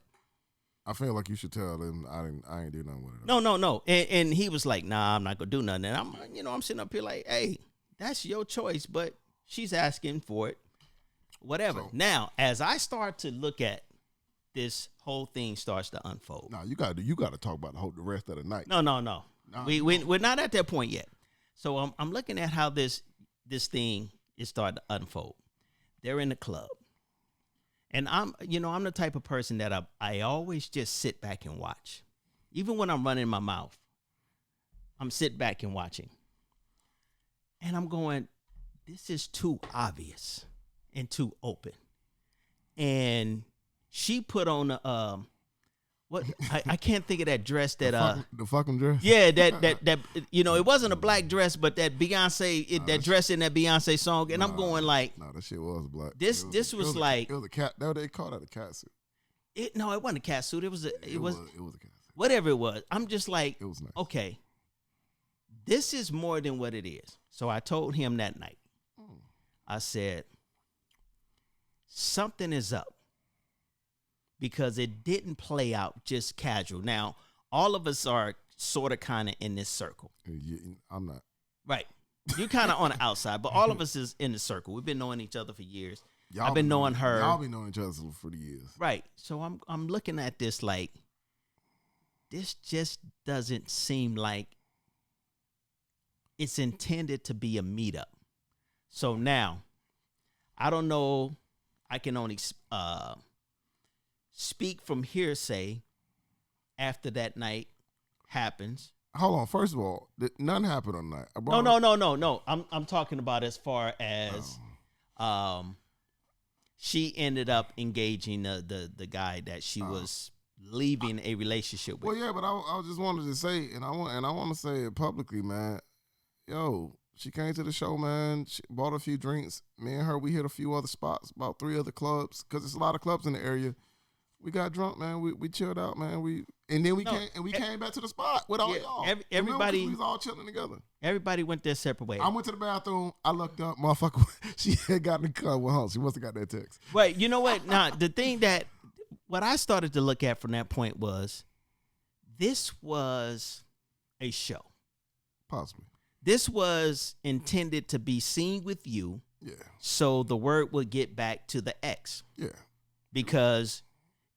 I feel like you should tell them I ain't do nothing with it. no. And he was like, nah, I'm not gonna do nothing. And I'm sitting up here like, hey, that's your choice, but she's asking for it. Whatever. So- Now, as I start to look at this whole thing starts to unfold. No, you got to talk about the rest of the night. No. Nah, We're not at that point yet. So I'm looking at how this thing is starting to unfold. They're in the club. And I'm the type of person that I always just sit back and watch. Even when I'm running my mouth, I'm sitting back and watching. And I'm going, this is too obvious and too open. And she put on I can't think of that dress that the fucking dress. yeah, that it wasn't a black dress, but that Beyonce that dress in that Beyonce song, and I'm going like, No, that shit was black. This was like- it was a cat. They called that a cat suit. it wasn't a cat suit. It was a a cat suit. whatever it was. I'm just like, It was nice. okay, this is more than what it is. So I told him that night. I said, something is up because it didn't play out just casual. Now, all of us are sort of kind of in this circle. I'm not. Right. You're kind of on the outside, but all of us is in the circle. We've been knowing each other for years. Y'all I've been knowing her. Y'all been knowing each other for the years. Right. So I'm looking at this like, this just doesn't seem like it's intended to be a meetup. So now, I don't know. I can only speak from hearsay after that night happens. Hold on. First of all, nothing happened on the night. No. I'm talking about as far as she ended up engaging the guy that she was leaving a relationship with. Well, yeah, but I just wanted to say, and I want to say it publicly, man. Yo, she came to the show, man. She bought a few drinks. Me and her, we hit a few other spots, about 3 other clubs, because there's a lot of clubs in the area. We got drunk, man. We chilled out, man. We came back to the spot with all y'all. Everybody, we was all chilling together. Everybody went their separate ways. I went to the bathroom. I looked up, motherfucker. She had gotten in the car with home. She must have got that text. Wait, you know what? Now, the thing that what I started to look at from that point was, this was a show. Possibly. This was intended to be seen with you. Yeah. So the word would get back to the ex. Yeah. Because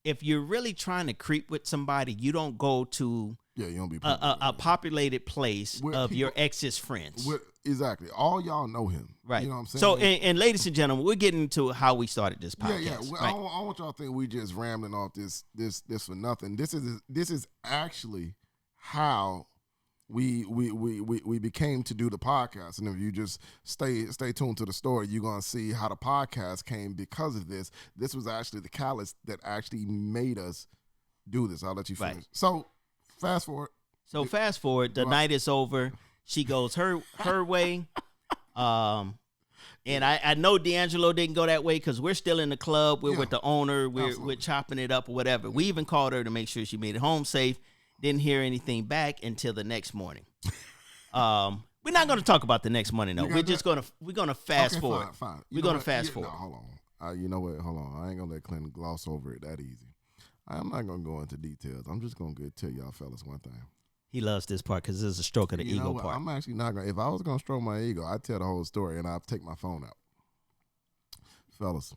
if you're really trying to creep with somebody, you don't go to you don't be a populated place Where of people- your ex's friends. Exactly. All y'all know him. Right. You know what I'm saying? So, and ladies and gentlemen, we're getting into how we started this podcast. Yeah. Well, right? I don't want y'all to think we just rambling off this for nothing. This is actually how we became to do the podcast. And if you just stay tuned to the story, you're gonna see how the podcast came because of this. This was actually the catalyst that actually made us do this. I'll let you finish. Right. So fast forward. The night is over. She goes her way. And I know D'Angelo didn't go that way because we're still in the club. We're with the owner. We're chopping it up or whatever. We even called her to make sure she made it home safe. Didn't hear anything back until the next morning. We're not going to talk about the next morning though. We're gonna fast forward. Fine. We're gonna fast forward. No, hold on. You know what? Hold on. I ain't gonna let Clinton gloss over it that easy. I'm not gonna go into details. I'm just gonna tell y'all fellas one thing. He loves this part because this is a stroke of the ego part. I'm actually not gonna. If I was gonna stroke my ego, I'd tell the whole story and I'd take my phone out. Fellas,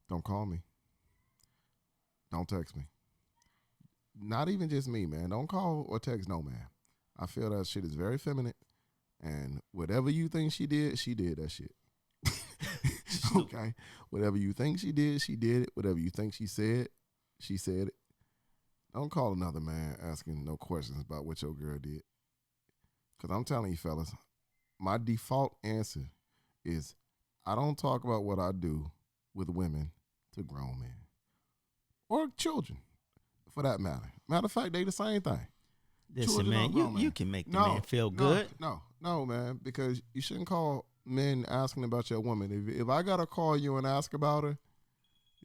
don't call me. Don't text me. Not even just me, man. Don't call or text no man. I feel that shit is very feminine, and whatever you think she did that shit. Okay, whatever you think she did it. Whatever you think she said it. Don't call another man asking no questions about what your girl did. Because I'm telling you, fellas, my default answer is I don't talk about what I do with women to grown men or children, for that matter. Matter of fact, they the same thing. Listen, man, you can make the man feel good. No, man, because you shouldn't call men asking about your woman. If I got to call you and ask about her,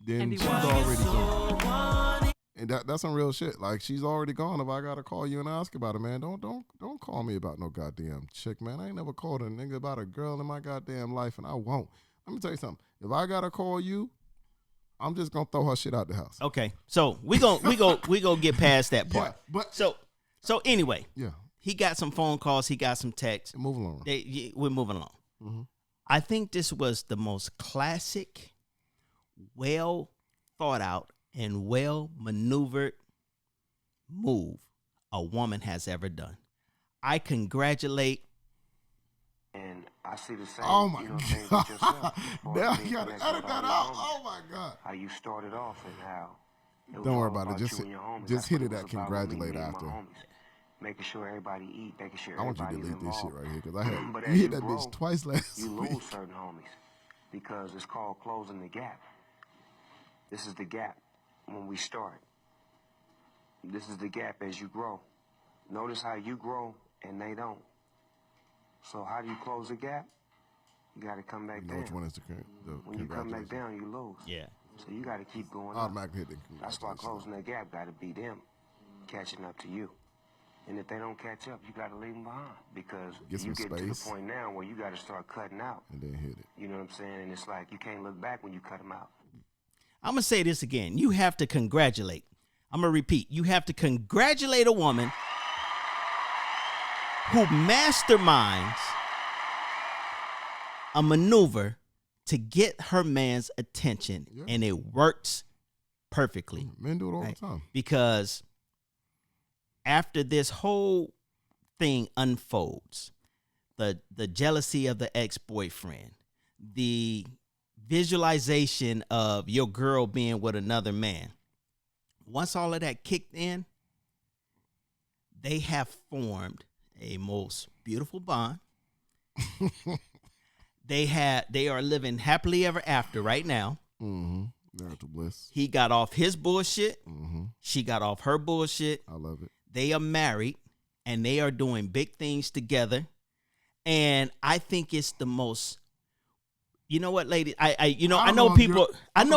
then she's already gone. And that's some real shit. Like, she's already gone. If I gotta call you and ask about it, man, don't call me about no goddamn chick, man. I ain't never called a nigga about a girl in my goddamn life, and I won't. Let me tell you something. If I gotta call you, I'm just gonna throw her shit out the house. Okay, so we go get past that part. Yeah, but so anyway, yeah, he got some phone calls. He got some texts. Move along. We're moving along. Mm-hmm. I think this was the most classic, well thought out and well maneuvered move a woman has ever done. I congratulate. And I see the same. Oh my God! Now you gotta edit that out. Oh my God! How you started off and how. Don't worry about it. Just hit it at congratulate after. Making sure everybody eat. Making sure I want you to everybody's delete this shit involved. right here because But you as hit that grow, bitch twice last you week. lose certain homies because it's called closing the gap. This is the gap when we start. This is the gap as you grow. Notice how you grow and they don't. So how do you close the gap? You got to come back down. Which one is the when you come back down, you lose. Yeah. So you got to keep going automatically up. That's why closing that gap got to be them catching up to you. And if they don't catch up, you got to leave them behind because you get to the point now where you got to start cutting out. And then hit it. You know what I'm saying? And it's like you can't look back when you cut them out. I'm going to say this again. You have to congratulate. I'm going to repeat. You have to congratulate a woman who masterminds a maneuver to get her man's attention, and it works perfectly. Men do it all the time. Because after this whole thing unfolds, the jealousy of the ex-boyfriend, the visualization of your girl being with another man, once all of that kicked in, they have formed a most beautiful bond. They are living happily ever after right now. Mm-hmm. Marital bliss. He got off his bullshit. Mm-hmm. She got off her bullshit. I love it. They are married and they are doing big things together. And I think it's the most, you know what, lady? I know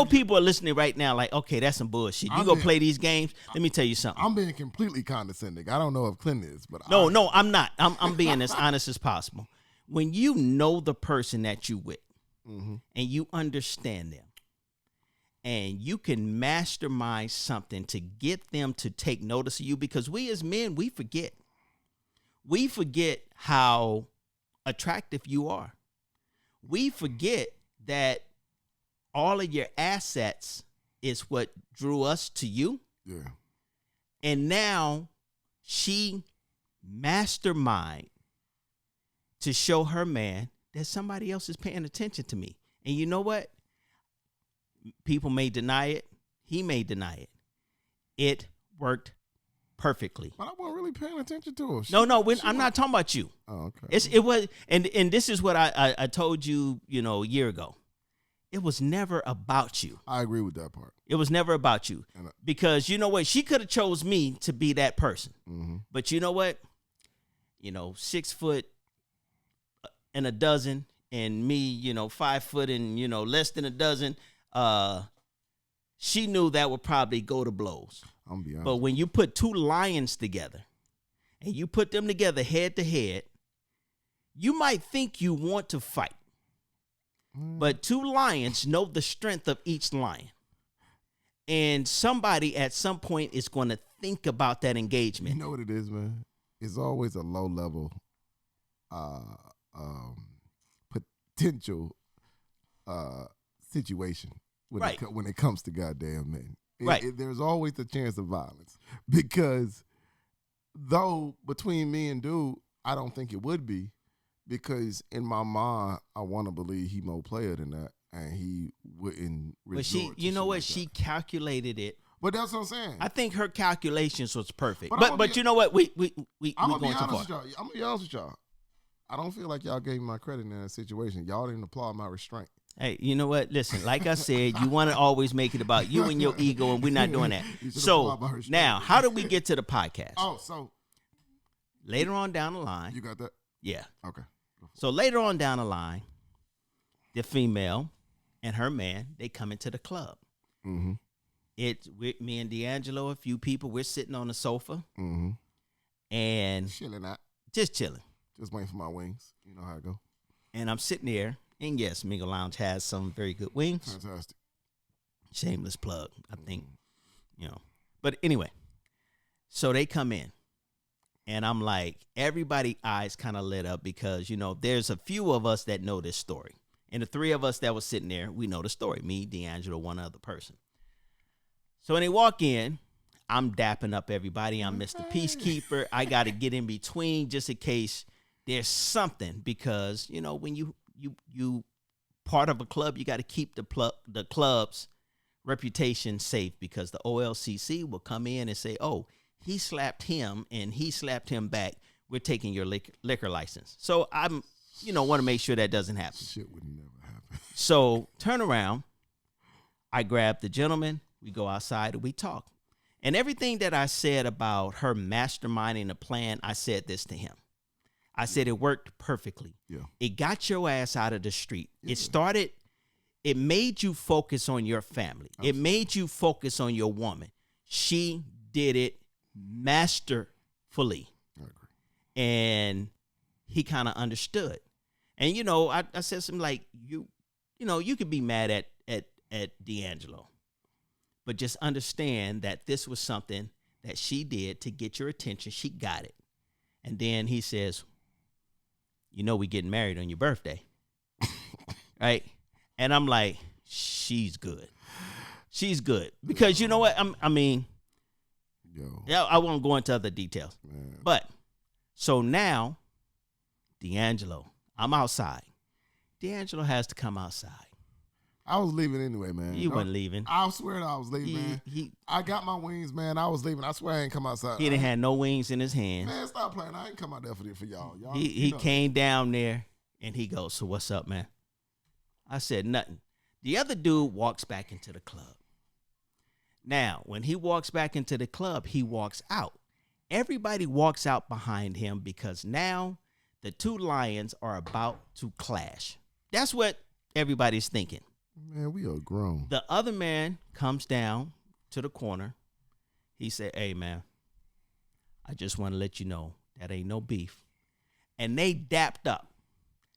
people are listening right now like, okay, that's some bullshit. You go play these games. Let me tell you something. I'm being completely condescending. I don't know if Clinton is, but No, I'm not. I'm being as honest as possible. When you know the person that you with, mm-hmm. and you understand them, and you can mastermind something to get them to take notice of you, because we as men, we forget. We forget how attractive you are. We forget that all of your assets is what drew us to you. Yeah. And now she mastermind to show her man that somebody else is paying attention to me. And you know what? People may deny it. He may deny it. It worked perfectly. But I wasn't really paying attention to her. No, I'm not talking about you. Oh, okay. It was, and this is what I told you, a year ago. It was never about you. I agree with that part. It was never about you. Because you know what? She could have chose me to be that person. Mm-hmm. But you know what? 6 foot and a dozen, and me, 5 foot and, less than a dozen. She knew that would probably go to blows. I'm gonna be honest. But when you put two lions together and you put them together head to head, you might think you want to fight. But two lions know the strength of each lion. And somebody at some point is going to think about that engagement. You know what it is, man? It's always a low level potential situation when it comes to goddamn men. There's always the chance of violence. Because though between me and dude, I don't think it would be. Because in my mind, I want to believe he more player than that, and he wouldn't. But she calculated it. But that's what I'm saying. I think her calculations was perfect. But But you know what? We I'm going gonna too be far. honest with y'all. I'm gonna be honest with y'all. I don't feel like y'all gave me my credit in that situation. Y'all didn't applaud my restraint. Hey, you know what? Listen, like I said, you want to always make it about you and your ego, and we're not doing that. So now, how did we get to the podcast? Oh, so later on down the line. You got that? Yeah. Okay. So later on down the line, the female and her man, they come into the club. Mm-hmm. It's with me and D'Angelo, a few people. We're sitting on the sofa. Mm-hmm. And chilling out. Just chilling. Just waiting for my wings. You know how it go. And I'm sitting there. And yes, Mingle Lounge has some very good wings. Fantastic. Shameless plug, I think. But anyway, so they come in. And I'm like, everybody's eyes kind of lit up because, there's a few of us that know this story. And the three of us that was sitting there, we know the story. Me, D'Angelo, one other person. So when they walk in, I'm dapping up everybody. I'm Mr. Peacekeeper. I got to get in between just in case there's something. Because, when you part of a club, you got to keep the club's reputation safe. Because the OLCC will come in and say, oh, he slapped him and he slapped him back. We're taking your liquor license. So I'm, want to make sure that doesn't happen. Shit would never happen. So turn around. I grab the gentleman. We go outside and we talk. And everything that I said about her masterminding the plan, I said this to him. I said it worked perfectly. Yeah. It got your ass out of the street. Yeah. It made you focus on your family. Absolutely. It made you focus on your woman. She did it masterfully. I agree. And he kind of understood. And, I said something like, you could be mad at D'Angelo, but just understand that this was something that she did to get your attention. She got it. And then he says, we getting married on your birthday. Right? And I'm like, she's good. She's good. Because you know what? Yeah, I won't go into other details. Man. But so now, D'Angelo, I'm outside. D'Angelo has to come outside. I was leaving anyway, man. You wasn't leaving. I swear I was leaving, man. I got my wings, man. I was leaving. I swear I ain't come outside. He didn't have no wings in his hand. Man, stop playing. I ain't come out there for y'all. He came down there and he goes, so what's up, man? I said, nothing. The other dude walks back into the club. Now, when he walks back into the club, he walks out. Everybody walks out behind him because now the two lions are about to clash. That's what everybody's thinking. Man, we are grown. The other man comes down to the corner. He said, hey, man, I just want to let you know that ain't no beef. And they dapped up.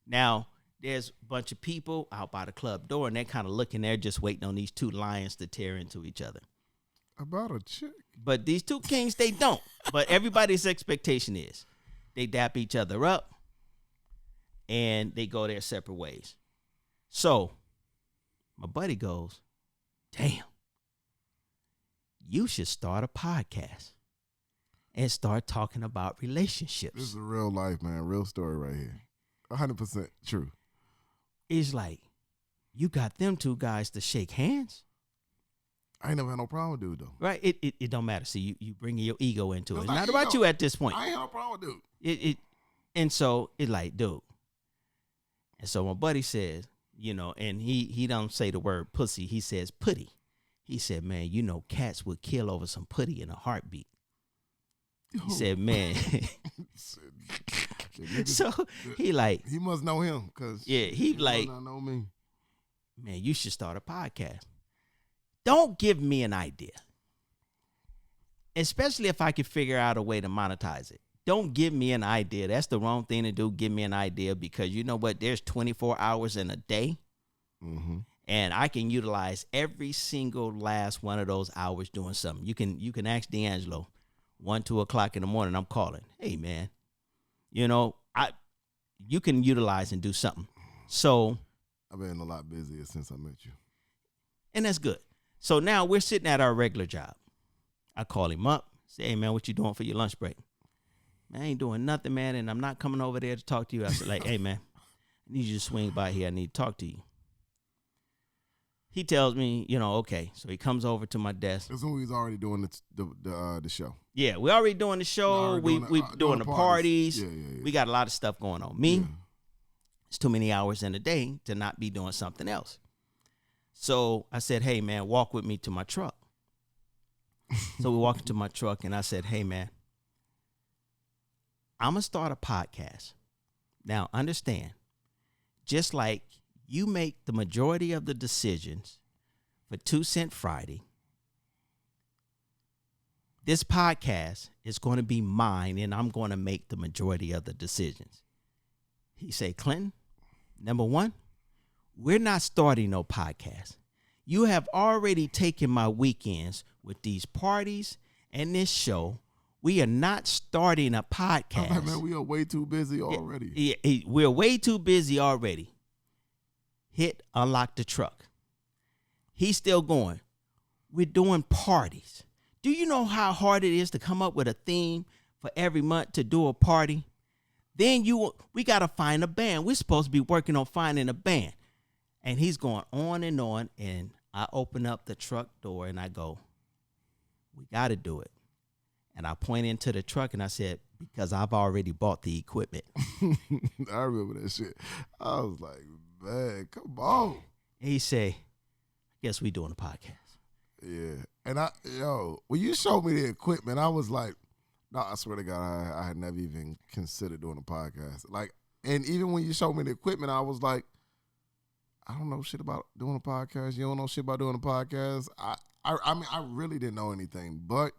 Now, there's a bunch of people out by the club door, and they're kind of looking there just waiting on these two lions to tear into each other. About a chick. But these two kings, they don't. But everybody's expectation is they dap each other up, and they go their separate ways. So my buddy goes, damn, you should start a podcast and start talking about relationships. This is a real life, man. Real story right here. 100% true. It's like, you got them two guys to shake hands. I ain't never had no problem with dude though. Right? It don't matter. See, you bringing your ego into it. It's It's like not about ego. you at this point. I ain't had no problem with dude. And so it's like, dude. And so my buddy says, and he don't say the word pussy. He says putty. He said, man, cats would kill over some putty in a heartbeat. He said, man. So he like, he must know him because he like, must not know me. Man, you should start a podcast. Don't give me an idea, especially if I can figure out a way to monetize it. Don't give me an idea. That's the wrong thing to do. Give me an idea because you know what? There's 24 hours in a day, and I can utilize every single last one of those hours doing something. You can ask D'Angelo, 1, 2 o'clock in the morning. I'm calling. Hey man, you can utilize and do something. So I've been a lot busier since I met you, and that's good. So now we're sitting at our regular job. I call him up, say, hey, man, what you doing for your lunch break? Man, I ain't doing nothing, man, and I'm not coming over there to talk to you. I said, like, hey, man, I need you to swing by here. I need to talk to you. He tells me, okay. So he comes over to my desk. that's when we was already doing the show. Yeah, we're already doing the show. We doing the parties. Yeah. We got a lot of stuff going on. Me, it's too many hours in a day to not be doing something else. So I said, hey, man, walk with me to my truck. So we walked into my truck, and I said, hey, man, I'm going to start a podcast. Now, understand, just like you make the majority of the decisions for 2 Cent Friday, this podcast is going to be mine, and I'm going to make the majority of the decisions. He said, Clinton, number one, we're not starting no podcast. You have already taken my weekends with these parties and this show. We are not starting a podcast. I'm like, man, we are way too busy already. We're way too busy already. Hit unlock the truck. He's still going. We're doing parties. Do you know how hard it is to come up with a theme for every month to do a party? Then we got to find a band. We're supposed to be working on finding a band. And he's going on, and I open up the truck door, and I go, we got to do it. And I point into the truck, and I said, because I've already bought the equipment. I remember that shit. I was like, man, come on. And he said, I guess we doing a podcast. Yeah. And when you showed me the equipment, I was like, no, I swear to God, I had never even considered doing a podcast. Like, and even when you showed me the equipment, I was like, I don't know shit about doing a podcast. You don't know shit about doing a podcast. I mean, I really didn't know anything. But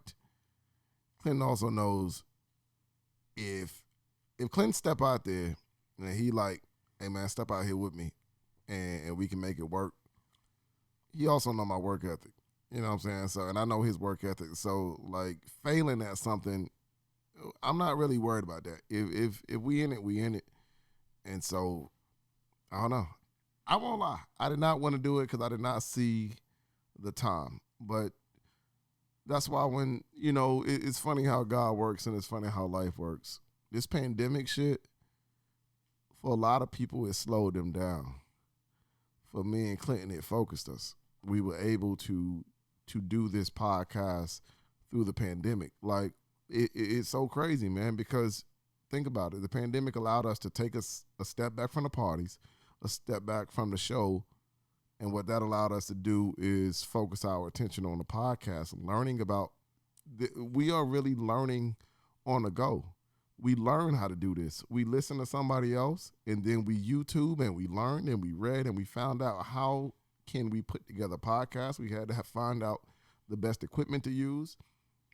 Clinton also knows if Clinton step out there and he like, hey man, step out here with me and we can make it work. He also know my work ethic. You know what I'm saying? So, and I know his work ethic. So like failing at something, I'm not really worried about that. If we in it, we in it. And so, I don't know. I won't lie. I did not want to do it because I did not see the time. But that's why when, it's funny how God works and it's funny how life works. This pandemic shit, for a lot of people, it slowed them down. For me and Clinton, it focused us. We were able to do this podcast through the pandemic. Like, it's so crazy, man, because think about it. The pandemic allowed us to take us a step back from the parties, a step back from the show, and what that allowed us to do is focus our attention on the podcast, learning about we are really learning on the go. We learn how to do this. We listen to somebody else, and then we YouTube, and we learned, and we read, and we found out how can we put together podcasts. We had to find out the best equipment to use,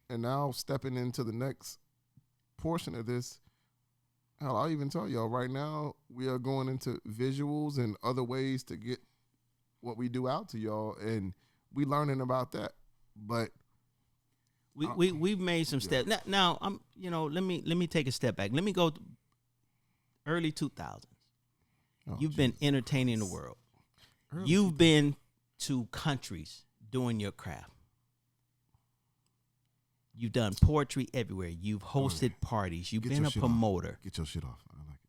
and now stepping into the next portion of this, hell, I'll even tell y'all right now, we are going into visuals and other ways to get what we do out to y'all, and we learning about that. But we've made some steps. Now I'm let me take a step back. Let me go early 2000s. You've been entertaining the world. You've been to countries doing your craft. You've done poetry everywhere. You've hosted parties. You've been a promoter. Get your shit off. I like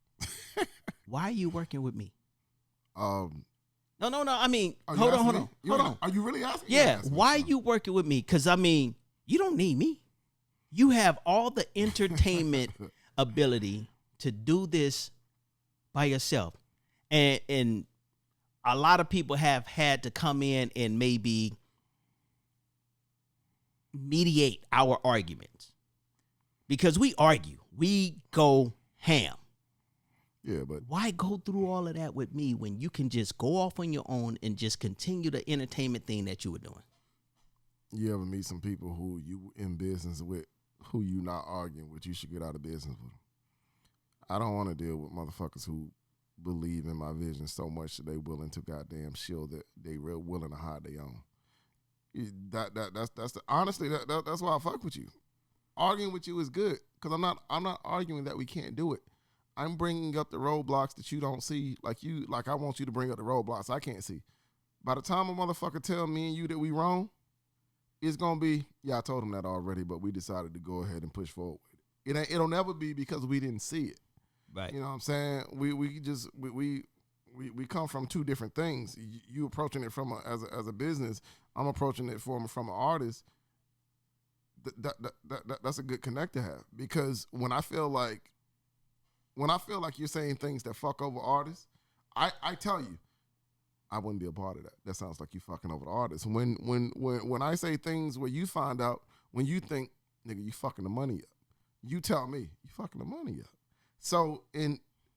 it. Why are you working with me? No. I mean, Are you hold asking on. me? Hold on. Are you really asking? Yeah. Asking me Why are something. you working with me? Because, I mean, you don't need me. You have all the entertainment ability to do this by yourself. And a lot of people have had to come in and maybe mediate our arguments. Because we argue. We go ham. Yeah, but Why go through all of that with me when you can just go off on your own and just continue the entertainment thing that you were doing? you ever meet some people who you in business with, who you not arguing with, you should get out of business with them. I don't want to deal with motherfuckers who believe in my vision so much that they willing to goddamn shield that they real willing to hide their own. Honestly, that's why I fuck with you. Arguing with you is good because I'm not arguing that we can't do it. I'm bringing up the roadblocks that you don't see, like I want you to bring up the roadblocks I can't see. By the time a motherfucker tell me and you that we wrong, it's gonna be, yeah, I told him that already, but we decided to go ahead and push forward with it. It'll never be because we didn't see it. Right. You know what I'm saying? We come from two different things. You approaching it from as a business. I'm approaching it from an artist. That's a good connect to have, because when I feel like you're saying things that fuck over artists, I tell you, I wouldn't be a part of that. That sounds like you fucking over the artist. When I say things where you find out, when you think, nigga, you fucking the money up, you tell me you fucking the money up. So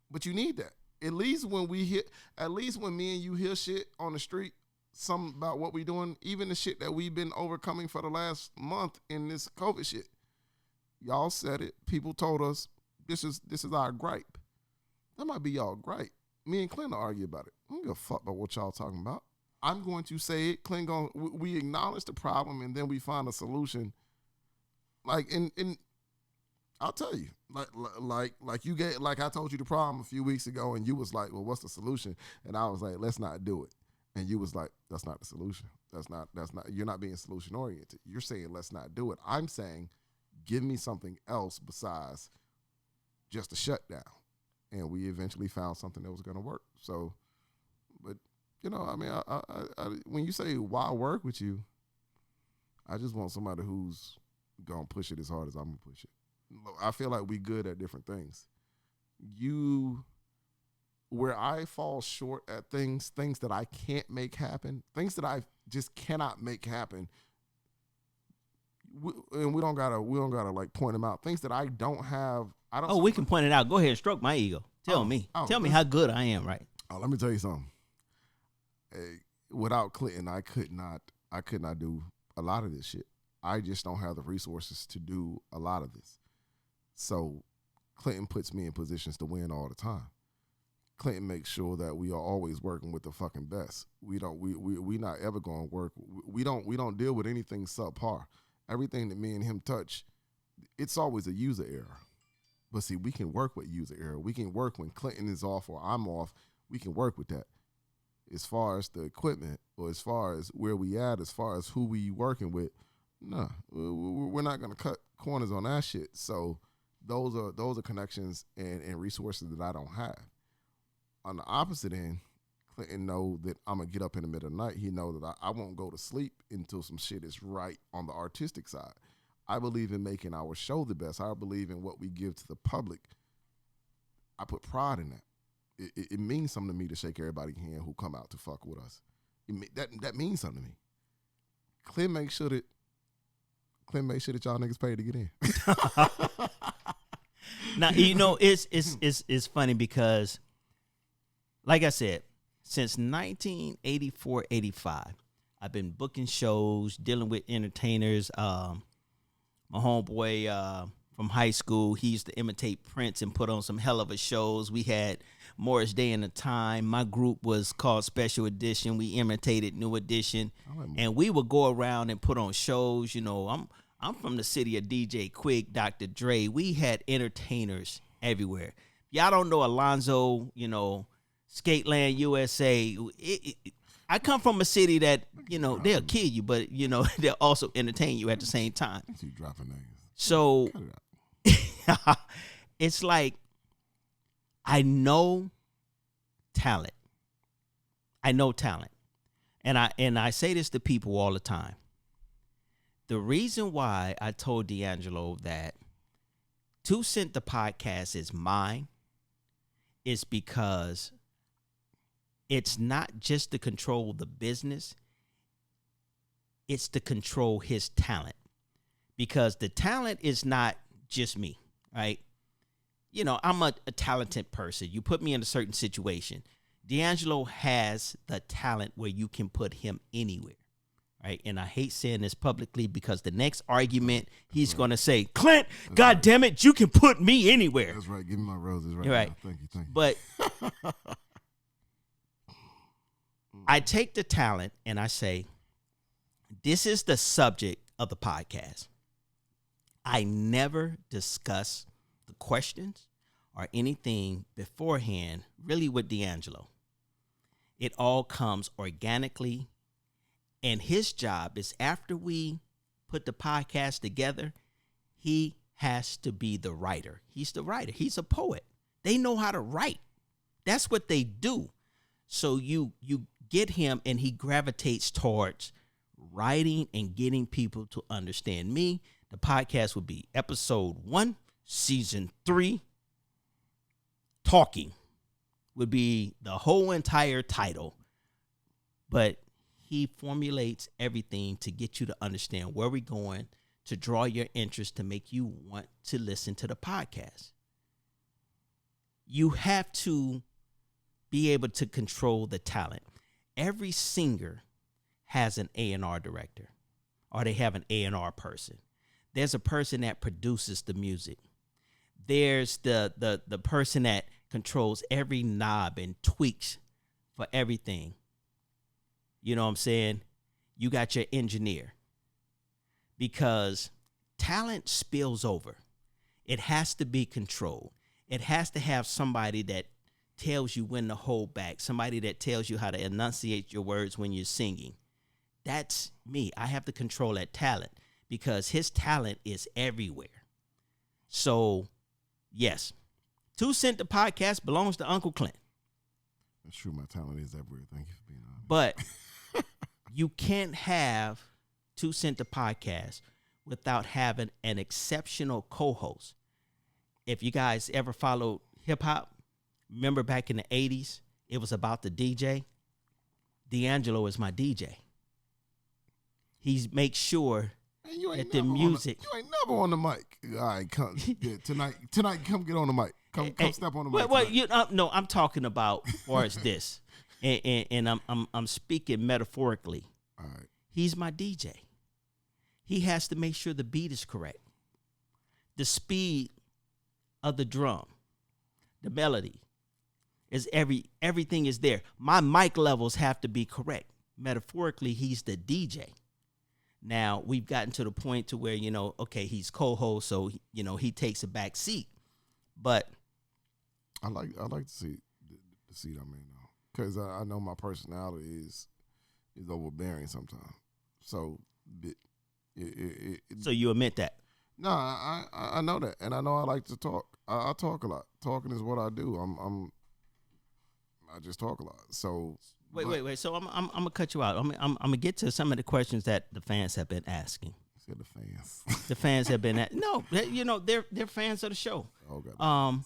but you need that. At least when me and you hear shit on the street, something about what we doing, even the shit that we've been overcoming for the last month in this COVID shit. Y'all said it. People told us this is our gripe. That might be y'all gripe. Me and Clint argue about it. I don't give a fuck about what y'all talking about. I'm going to say it. Clint we acknowledge the problem and then we find a solution. Like I'll tell you, like you get, like I told you the problem a few weeks ago, and you was like, well, what's the solution? And I was like, let's not do it. And you was like, that's not the solution. That's not, you're not being solution oriented. You're saying, let's not do it. I'm saying, give me something else besides just a shutdown. And we eventually found something that was going to work. So, but you know, I mean, I when you say why work with you, I just want somebody who's going to push it as hard as I'm going to push it. I feel like we good at different things. Where I fall short at things that I can't make happen, things that I just cannot make happen, and we don't gotta like point them out. Things that I don't have. We can point it out. Go ahead and stroke my ego. Tell me how good I am, right? Oh, let me tell you something. Hey, without Clinton, I could not do a lot of this shit. I just don't have the resources to do a lot of this. So Clinton puts me in positions to win all the time. Clinton makes sure that we are always working with the fucking best. We not ever going to work. We don't deal with anything subpar. Everything that me and him touch, it's always a user error. But see, we can work with user error. We can work when Clinton is off or I'm off. We can work with that. As far as the equipment, or as far as where we at, as far as who we working with, no, we're not going to cut corners on that shit. So those are connections and resources that I don't have. On the opposite end, Clinton know that I'm going to get up in the middle of the night. He know that I won't go to sleep until some shit is right on the artistic side. I believe in making our show the best. I believe in what we give to the public. I put pride in that. It means something to me to shake everybody's hand who come out to fuck with us. That means something to me. Clint make sure that y'all niggas pay to get in. Now, you know, it's funny because, like I said, since 1984, 85, I've been booking shows, dealing with entertainers. My homeboy from high school, he used to imitate Prince and put on some hell of a shows. We had Morris Day and the Time. My group was called Special Edition. We imitated New Edition. And we would go around and put on shows. You know, I'm from the city of DJ Quick, Dr. Dre. We had entertainers everywhere. Y'all don't know Alonzo, you know, Skateland USA. I come from a city that, you know, they'll kill you, but, you know, they'll also entertain you at the same time. You dropping names. So it's like, I know talent. I know talent. And I say this to people all the time. The reason why I told D'Angelo that 2 Cent the podcast is mine is because it's not just to control the business, it's to control his talent. Because the talent is not just me, right? You know, I'm a talented person. You put me in a certain situation. D'Angelo has the talent where you can put him anywhere, right? And I hate saying this publicly because the next argument he's going to say, Clint, God damn it, you can put me anywhere. That's right. Give me my roses right, right now. Thank you. But I take the talent and I say, this is the subject of the podcast. I never discuss the questions or anything beforehand, really, with D'Angelo. It all comes organically. And his job is, after we put the podcast together, he has to be the writer. He's the writer. He's a poet. They know how to write. That's what they do. So you get him and he gravitates towards writing and getting people to understand me. The podcast would be episode 1, season 3. Talking would be the whole entire title. But he formulates everything to get you to understand where we're going, to draw your interest, to make you want to listen to the podcast. You have to be able to control the talent. Every singer has an A&R director, or they have an A&R person. There's a person that produces the music. There's the person that controls every knob and tweaks for everything. You know what I'm saying? You got your engineer. Because talent spills over. It has to be controlled. It has to have somebody that tells you when to hold back, somebody that tells you how to enunciate your words when you're singing. That's me. I have to control that talent because his talent is everywhere. So, yes, 2 Cent the podcast belongs to Uncle Clint. That's true. My talent is everywhere. Thank you for being on. But you can't have 2 Cent the podcast without having an exceptional co-host. If you guys ever followed hip hop, remember back in the 80s, it was about the DJ. D'Angelo is my DJ. He makes sure that the music. You ain't never on the mic. All right, come tonight. Come get on the mic. Come step on the mic. Well, no, I'm talking about as far as this, and I'm speaking metaphorically. All right. He's my DJ. He has to make sure the beat is correct, the speed of the drum, the melody is everything is there. My mic levels have to be correct. Metaphorically, he's the DJ. Now we've gotten to the point to where, okay, he's co-host, so he takes a back seat. But I like to see the seat I'm in now, because I know my personality is overbearing sometimes. So so you admit that? No, I know that, and I know I like to talk. I talk a lot. Talking is what I do. I just talk a lot. So wait. So I'm gonna cut you out. I'm gonna get to some of the questions that the fans have been asking. Said the fans. The fans have been they're fans of the show. Oh God.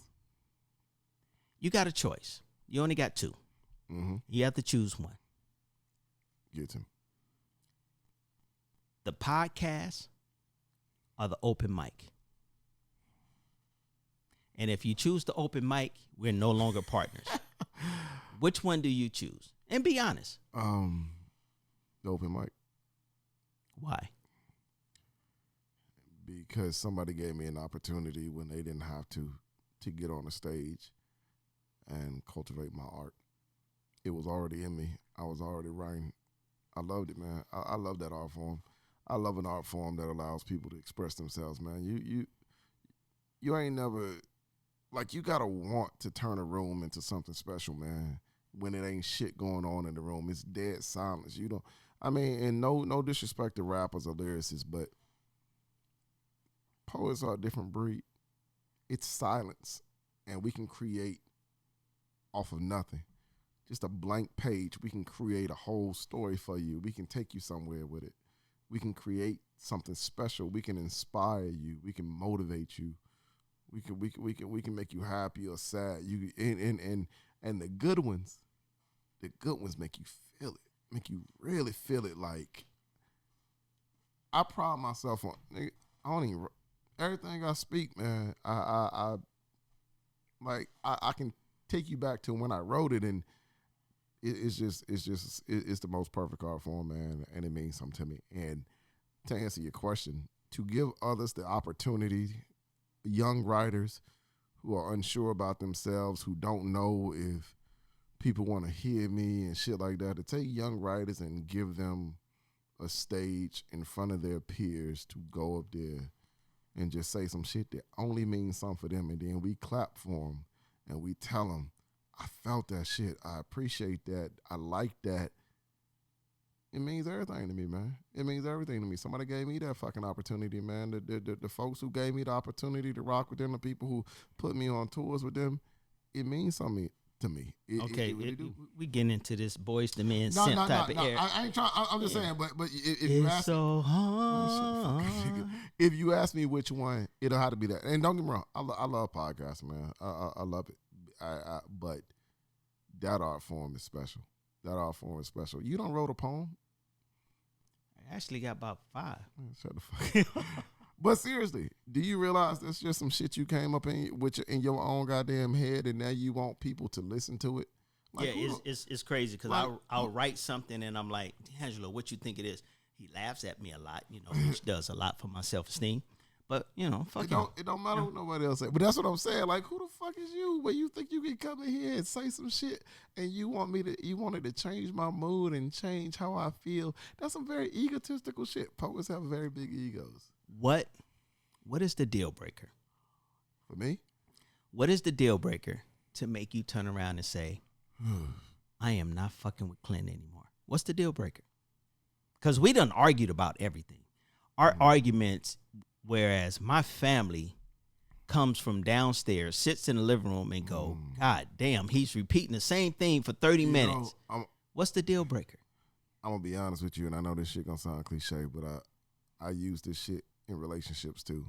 You got a choice. You only got 2. Mm-hmm. You have to choose one. Get him. The podcast or the open mic. And if you choose the open mic, we're no longer partners. Which one do you choose? And be honest. The open mic. Why? Because somebody gave me an opportunity when they didn't have to get on the stage and cultivate my art. It was already in me. I was already writing. I loved it, man. I love that art form. I love an art form that allows people to express themselves, man. You ain't never, like, you gotta want to turn a room into something special, man. When it ain't shit going on in the room, it's dead silence. You don't. I mean, and no disrespect to rappers or lyricists, but poets are a different breed. It's silence, and we can create off of nothing. just a blank page. We can create a whole story for you. We can take you somewhere with it. We can create something special. We can inspire you. We can motivate you. We can make you happy or sad. You and the good ones make you feel it. Make you really feel it. Like, I pride myself on, nigga, I don't even, everything I speak, man, I can take you back to when I wrote it, and it's the most perfect art form, man, and it means something to me. And to answer your question, to give others the opportunity, young writers who are unsure about themselves, who don't know if people want to hear me and shit like that, to take young writers and give them a stage in front of their peers to go up there and just say some shit that only means something for them, and then we clap for them and we tell them, I felt that shit, I appreciate that, I like that. It means everything to me, man. It means everything to me. Somebody gave me that fucking opportunity, man. The folks who gave me the opportunity to rock with them, the people who put me on tours with them, it means something to me. We getting into this Boys to Men simp type of air. I ain't trying. I'm just saying, but if you ask so me, if you ask me which one, it'll have to be that. And don't get me wrong, I love podcasts, man. I love it. But that art form is special. That art form is special. You don't wrote a poem? I actually got about 5. Man, shut the fuck up. But seriously, do you realize that's just some shit you came up in your own goddamn head, and now you want people to listen to it? Like, yeah, it's crazy because like, I'll write something and I'm like, D'Angelo, what you think it is? He laughs at me a lot, which does a lot for my self-esteem. But, fuck it don't matter what nobody else say. But that's what I'm saying. Like, who the fuck is you? Where you think you can come in here and say some shit and you wanted to change my mood and change how I feel? That's some very egotistical shit. Poets have very big egos. What is the deal breaker? For me? What is the deal breaker to make you turn around and say, I am not fucking with Clinton anymore? What's the deal breaker? Because we done argued about everything. Our arguments, whereas my family comes from downstairs, sits in the living room and go, God damn, he's repeating the same thing for 30 minutes. What's the deal breaker? I'm going to be honest with you, and I know this shit going to sound cliche, but I use this shit in relationships too.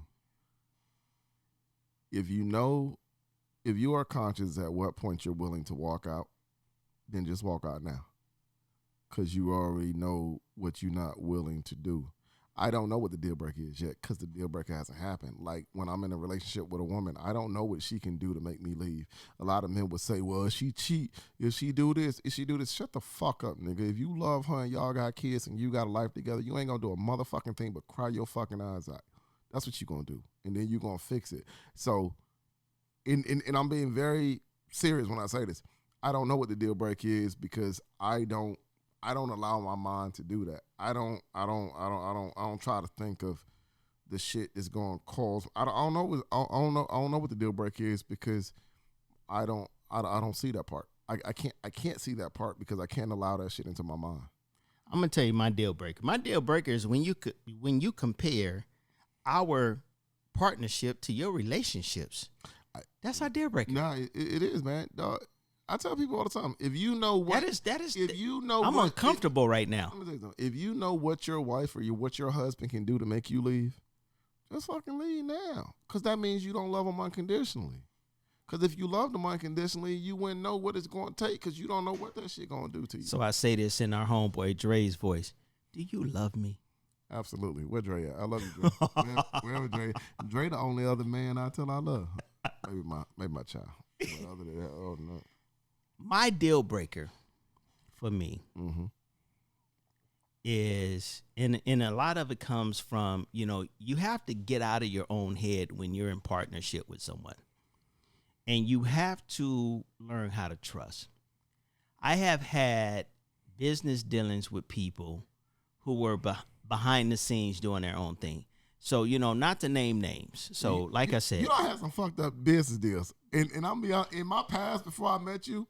If you are conscious at what point you're willing to walk out, then just walk out now. Because you already know what you're not willing to do. I don't know what the deal breaker is yet because the deal breaker hasn't happened. Like, when I'm in a relationship with a woman, I don't know what she can do to make me leave. A lot of men would say, well, if she cheat, if she do this, shut the fuck up, nigga. If you love her and y'all got kids and you got a life together, you ain't going to do a motherfucking thing but cry your fucking eyes out. That's what you going to do. And then you going to fix it. So, and I'm being very serious when I say this. I don't know what the deal breaker is because I don't allow my mind to do that. I don't try to think of the shit that's going to cause. I don't know what the deal breaker is because I don't see that part. I can't see that part because I can't allow that shit into my mind. I'm gonna tell you my deal breaker. My deal breaker is when you compare our partnership to your relationships. That's our deal breaker. Nah, it is, man. Dog, I tell people all the time, if you know what that is if you know I'm uncomfortable right now. Let me tell you something. If you know what your wife or what your husband can do to make you leave, just fucking leave now. Because that means you don't love them unconditionally. Because if you love them unconditionally, you wouldn't know what it's going to take because you don't know what that shit going to do to you. So I say this in our homeboy Dre's voice. Do you love me? Absolutely. Where Dre at? I love you, Dre. Wherever Dre. Dre the only other man I tell I love. Maybe my child. But other than that, oh no. My deal breaker for me is, and a lot of it comes from, you have to get out of your own head when you're in partnership with someone. And you have to learn how to trust. I have had business dealings with people who were behind the scenes doing their own thing. So, not to name names. So, like I said. You don't have some fucked up business deals. And I'm be honest, in my past, before I met you,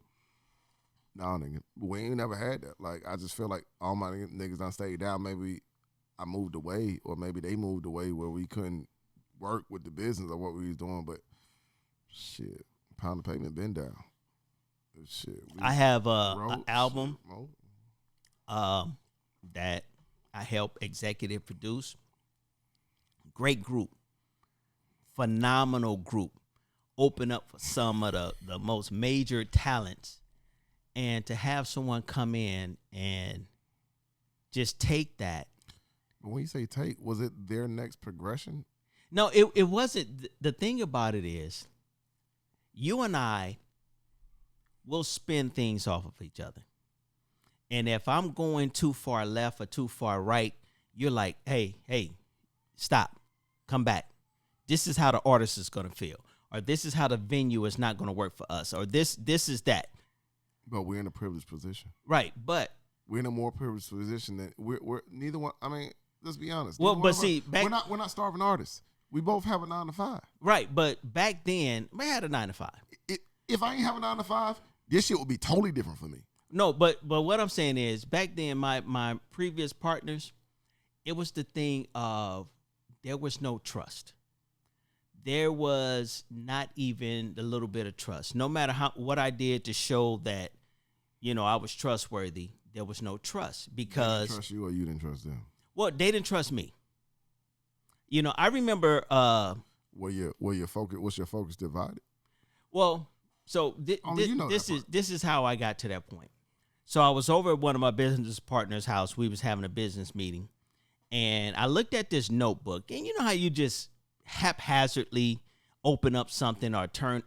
no, nigga, we ain't never had that. Like, I just feel like all my niggas done stayed down. Maybe I moved away, or maybe they moved away where we couldn't work with the business or what we was doing. But shit, pound of payment been down. Shit. I have wrote an album shit. Oh, that I help executive produce. Great group, phenomenal group. Open up for some of the most major talents, and to have someone come in and just take that. but when you say take, was it their next progression? No, it wasn't. The thing about it is, you and I will spin things off of each other. And if I'm going too far left or too far right, you're like, hey, stop, come back. This is how the artist is going to feel. Or this is how the venue is not going to work for us. Or this is that. But we're in a privileged position. Right, but We're in a more privileged position than we're neither one. I mean, let's be honest. Well, Neither but one of see, us- we're not starving artists. We both have a 9 to 5. right, but back then, I had a 9 to 5. If I ain't have a 9 to 5, this shit would be totally different for me. No, but what I'm saying is, back then, my previous partners, it was the thing of there was no trust. There was not even a little bit of trust. No matter what I did to show that, I was trustworthy, there was no trust They because, didn't trust you or you didn't trust them. well, they didn't trust me. I remember, Were your focus? Was your focus divided? well, so Only you know that this is how I got to that point. So I was over at one of my business partners' house. We was having a business meeting, and I looked at this notebook, and you know how you just haphazardly open up something or turn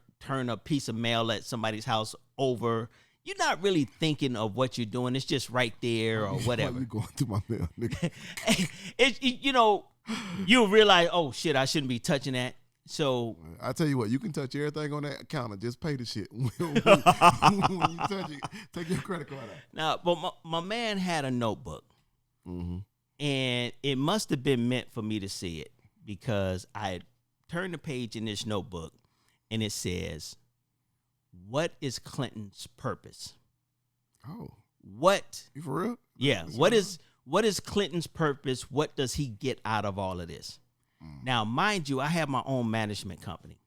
a piece of mail at somebody's house over. You're not really thinking of what you're doing. It's just right there or whatever. Why you going through my mail, nigga? You'll realize, oh shit, I shouldn't be touching that. So I tell you what, you can touch everything on that counter. Just pay the shit. When you touch it, take your credit card out. now, but my man had a notebook, Mm-hmm. and it must have been meant for me to see it because I had turned the page in this notebook, and it says, "What is Clinton's purpose? Oh, What? you for real? Yeah. What is Clinton's purpose? What does he get out of all of this?" Now, mind you, I have my own management company.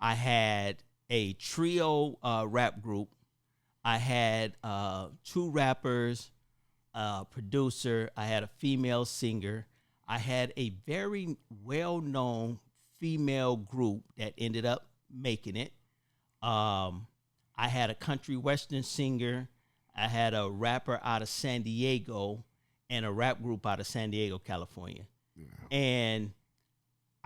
I had a trio rap group. I had 2 rappers, a producer. I had a female singer. I had a very well-known female group that ended up making it. I had a country western singer. I had a rapper out of San Diego and a rap group out of San Diego, California. Yeah. And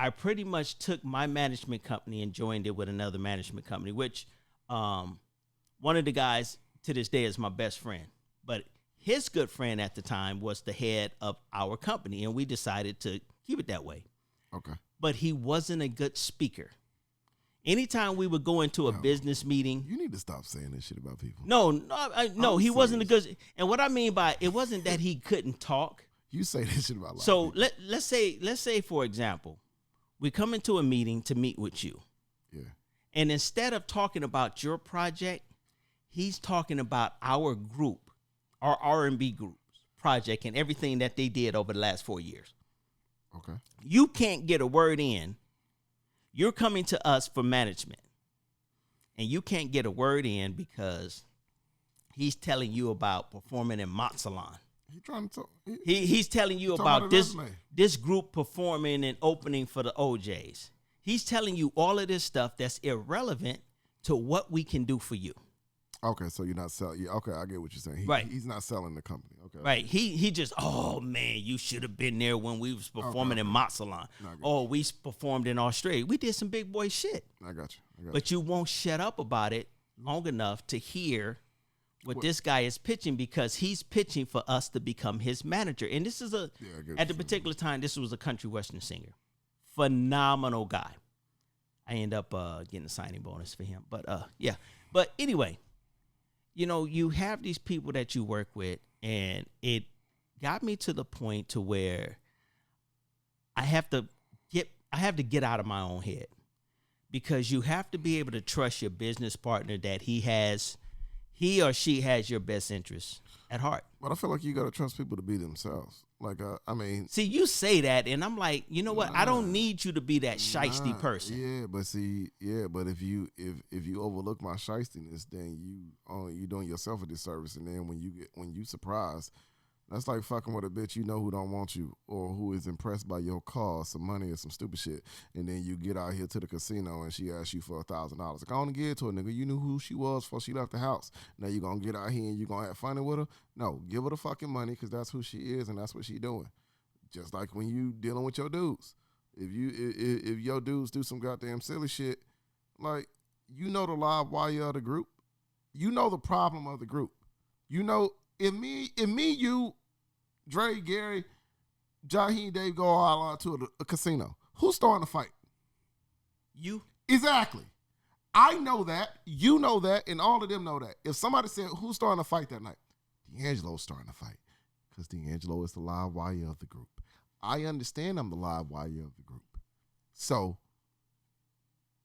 I pretty much took my management company and joined it with another management company, which one of the guys to this day is my best friend. But his good friend at the time was the head of our company, and we decided to keep it that way. Okay. But he wasn't a good speaker. Anytime we would go into a business meeting, You need to stop saying this shit about people. no, I'm he wasn't a serious. good. And what I mean by it wasn't that he couldn't talk. You say this shit about a lot So of people. let's say for example, we come into a meeting to meet with you, Yeah. and instead of talking about your project, he's talking about our group, our R&B group's project, and everything that they did over the last 4 years. Okay. You can't get a word in. You're coming to us for management, and you can't get a word in because he's telling you about performing in Mott Salon. He trying to talk. He's telling you Talk about about this his resume. this group performing and opening for the OJs. He's telling you all of this stuff that's irrelevant to what we can do for you. Okay, so you're not selling. Yeah, okay, I get what you're saying. Right. He's not selling the company. Okay. Right. He just, oh man, you should have been there when we was performing in Mott Salon. No, I get Oh, we performed in Australia. We did some big boy shit. I got you. But you won't shut up about it long enough to hear what this guy is pitching, because he's pitching for us to become his manager. And this is Yeah, I get what at the you're saying. particular time, this was a country western singer. Phenomenal guy. I end up getting a signing bonus for him. But yeah. But anyway, you have these people that you work with, and it got me to the point to where I have to get out of my own head, because you have to be able to trust your business partner that he has he or she has your best interest at heart. But I feel like you gotta trust people to be themselves. Like, I mean, See, you say that, and I'm like, you know what? I don't need you to be that shiesty person. Yeah, but if you overlook my shiestiness, then you doing yourself a disservice. And then when you surprise, that's like fucking with a bitch you know who don't want you or who is impressed by your car, some money or some stupid shit, and then you get out here to the casino and she asks you for $1,000. Like, I only give it to a nigga. You knew who she was before she left the house. Now you gonna get out here and you gonna have fun with her? No, give her the fucking money because that's who she is and that's what she doing. Just like when you dealing with your dudes. If your dudes do some goddamn silly shit, like, you know the live wire of the group. You know the problem of the group. You know, if me, you, Dre, Gary, Jaheim, Dave go all out to a casino, who's starting the fight? You? Exactly. I know that. You know that. And all of them know that. If somebody said, who's starting the fight that night? D'Angelo's starting the fight. Because D'Angelo is the live wire of the group. I understand I'm the live wire of the group. So,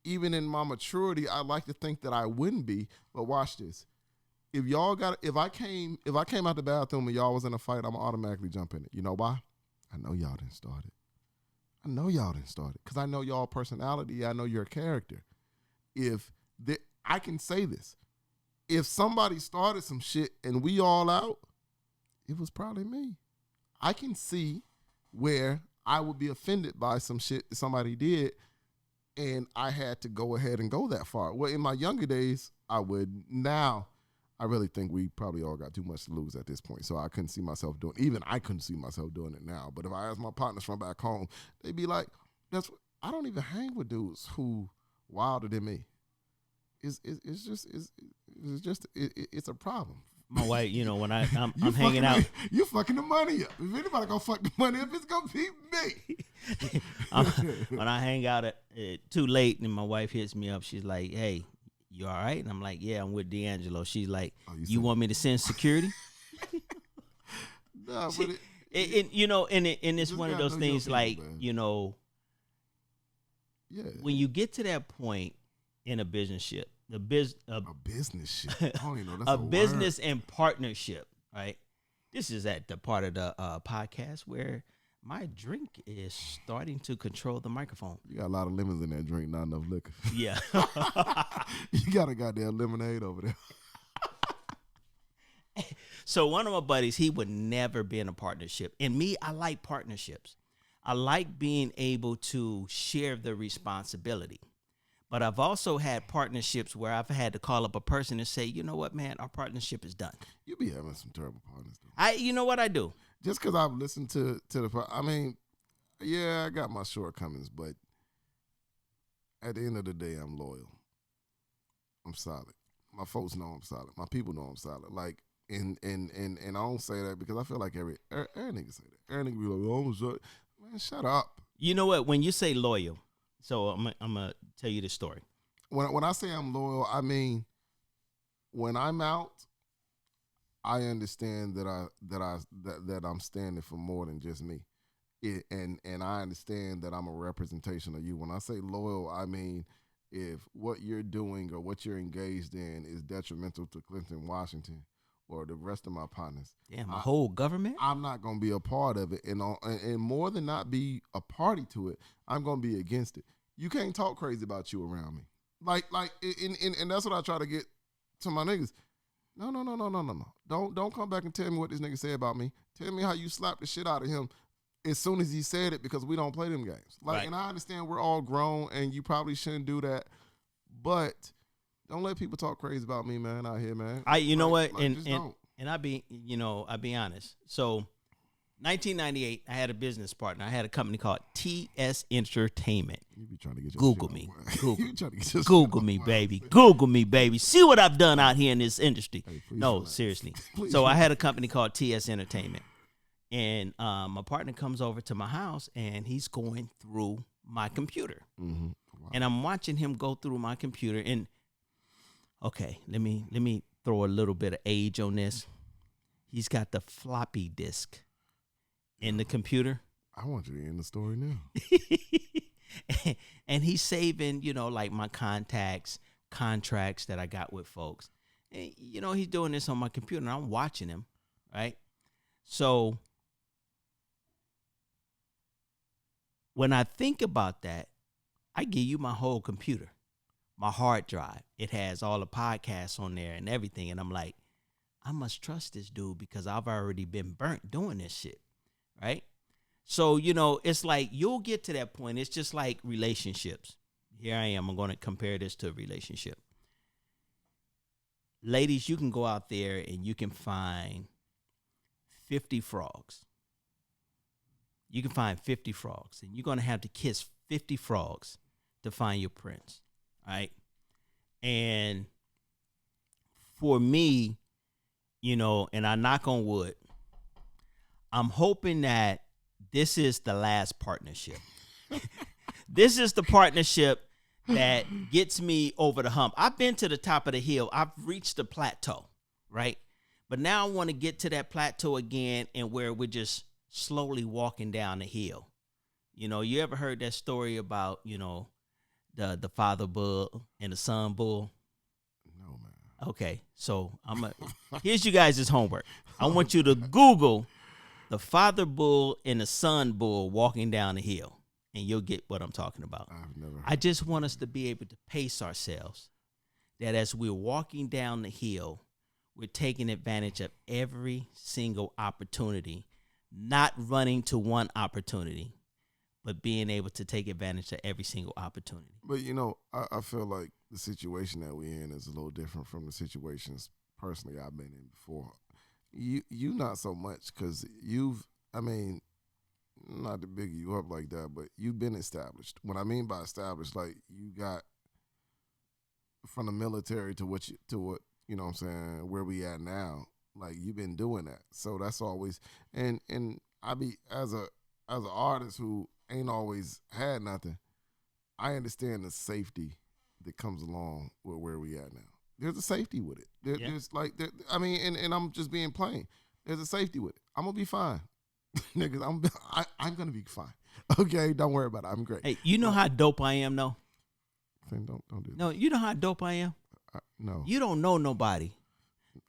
even in my maturity, I like to think that I wouldn't be. But watch this. If I came out the bathroom and y'all was in a fight, I'm automatically jump in it. You know why? I know y'all didn't start it. Because I know y'all personality. I know your character. I can say this. If somebody started some shit and we all out, it was probably me. I can see where I would be offended by some shit that somebody did and I had to go ahead and go that far. Well, in my younger days, I would. Now, I really think we probably all got too much to lose at this point. So I couldn't see myself doing it now. But if I ask my partners from back home, they'd be like, I don't even hang with dudes who wilder than me. It's a problem. My wife, you know, when I'm hanging out. You fucking the money up. If anybody gonna fuck the money up, it's gonna be me. When I hang out at too late and my wife hits me up, she's like, "Hey, you all right?" And I'm like, "Yeah, I'm with D'Angelo." She's like, "You want me to send security?" Nah, but it's one of those things like, you know, yeah. When you get to that point in a business ship, a business ship. I don't even know that's a business word. and partnership, right? This is at the part of the podcast where my drink is starting to control the microphone. You got a lot of lemons in that drink, not enough liquor. Yeah. You got a goddamn lemonade over there. So one of my buddies, he would never be in a partnership. And me, I like partnerships. I like being able to share the responsibility. But I've also had partnerships where I've had to call up a person and say, you know what, man, our partnership is done. You be having some terrible partners, though. You know what I do? Just because I've listened to I mean, yeah, I got my shortcomings, but at the end of the day, I'm loyal. I'm solid. My folks know I'm solid. My people know I'm solid. Like, and I don't say that because I feel like every nigga say that. Every nigga be like, oh, I'm sorry. Man, shut up. You know what? When you say loyal, so I'm gonna tell you the story. When I say I'm loyal, I mean when I'm out, I understand that I'm standing for more than just me, and I understand that I'm a representation of you. When I say loyal, I mean if what you're doing or what you're engaged in is detrimental to Clinton, Washington, or the rest of my partners. Yeah, my whole government. I'm not gonna be a part of it, and more than not be a party to it, I'm gonna be against it. You can't talk crazy about you around me, and that's what I try to get to my niggas. No. Don't come back and tell me what this nigga said about me. Tell me how you slapped the shit out of him as soon as he said it, because we don't play them games. Right. And I understand we're all grown, and you probably shouldn't do that, but don't let people talk crazy about me, man, out here, man. You know what? Just don't. And I'll be honest. So 1998, I had a business partner. I had a company called TS Entertainment. You be trying to get your Google shit me. off. Google. You trying to get your Google shit me, off. baby. Google me, baby. See what I've done out here in this industry. Hey, No, relax. seriously. Please So I relax. had a company called TS Entertainment. And my partner comes over to my house, and he's going through my computer. Mm-hmm. Wow. And I'm watching him go through my computer. And, okay, let me throw a little bit of age on this. He's got the floppy disk in the computer. I want you to end the story now. And he's saving, like my contacts, contracts that I got with folks. And, you know, he's doing this on my computer, and I'm watching him, right? So when I think about that, I give you my whole computer, my hard drive. It has all the podcasts on there and everything. And I'm like, I must trust this dude because I've already been burnt doing this shit, right? So, you know, it's like you'll get to that point. It's just like relationships. Here I am. I'm going to compare this to a relationship. Ladies, you can go out there and you can find 50 frogs. You can find 50 frogs, and you're going to have to kiss 50 frogs to find your prince, right? And for me, you know, and I knock on wood, I'm hoping that this is the last partnership. This is the partnership that gets me over the hump. I've been to the top of the hill. I've reached the plateau, right? But now I want to get to that plateau again, and where we're just slowly walking down the hill. You know, you ever heard that story about, you know, the father bull and the son bull? No, man. Okay, so here's you guys' homework. I want you to Google the father bull and the son bull walking down the hill, and you'll get what I'm talking about. I've never heard. I just want us to be able to pace ourselves, that as we're walking down the hill, we're taking advantage of every single opportunity, not running to one opportunity, but being able to take advantage of every single opportunity. But, you know, I feel like the situation that we're in is a little different from the situations personally I've been in before. You not so much, because not to big you up like that, but you've been established. What I mean by established, like you got from the military to what you know what I'm saying, where we at now, like you've been doing that. So that's always, and I be as an artist who ain't always had nothing, I understand the safety that comes along with where we at now. There's a safety with it. There's like, and I'm just being plain. There's a safety with it. I'm gonna be fine, niggas. I'm gonna be fine. Okay, don't worry about it. I'm great. Hey, you know how dope I am, though? Don't do that. No, you know how dope I am? No. You don't know nobody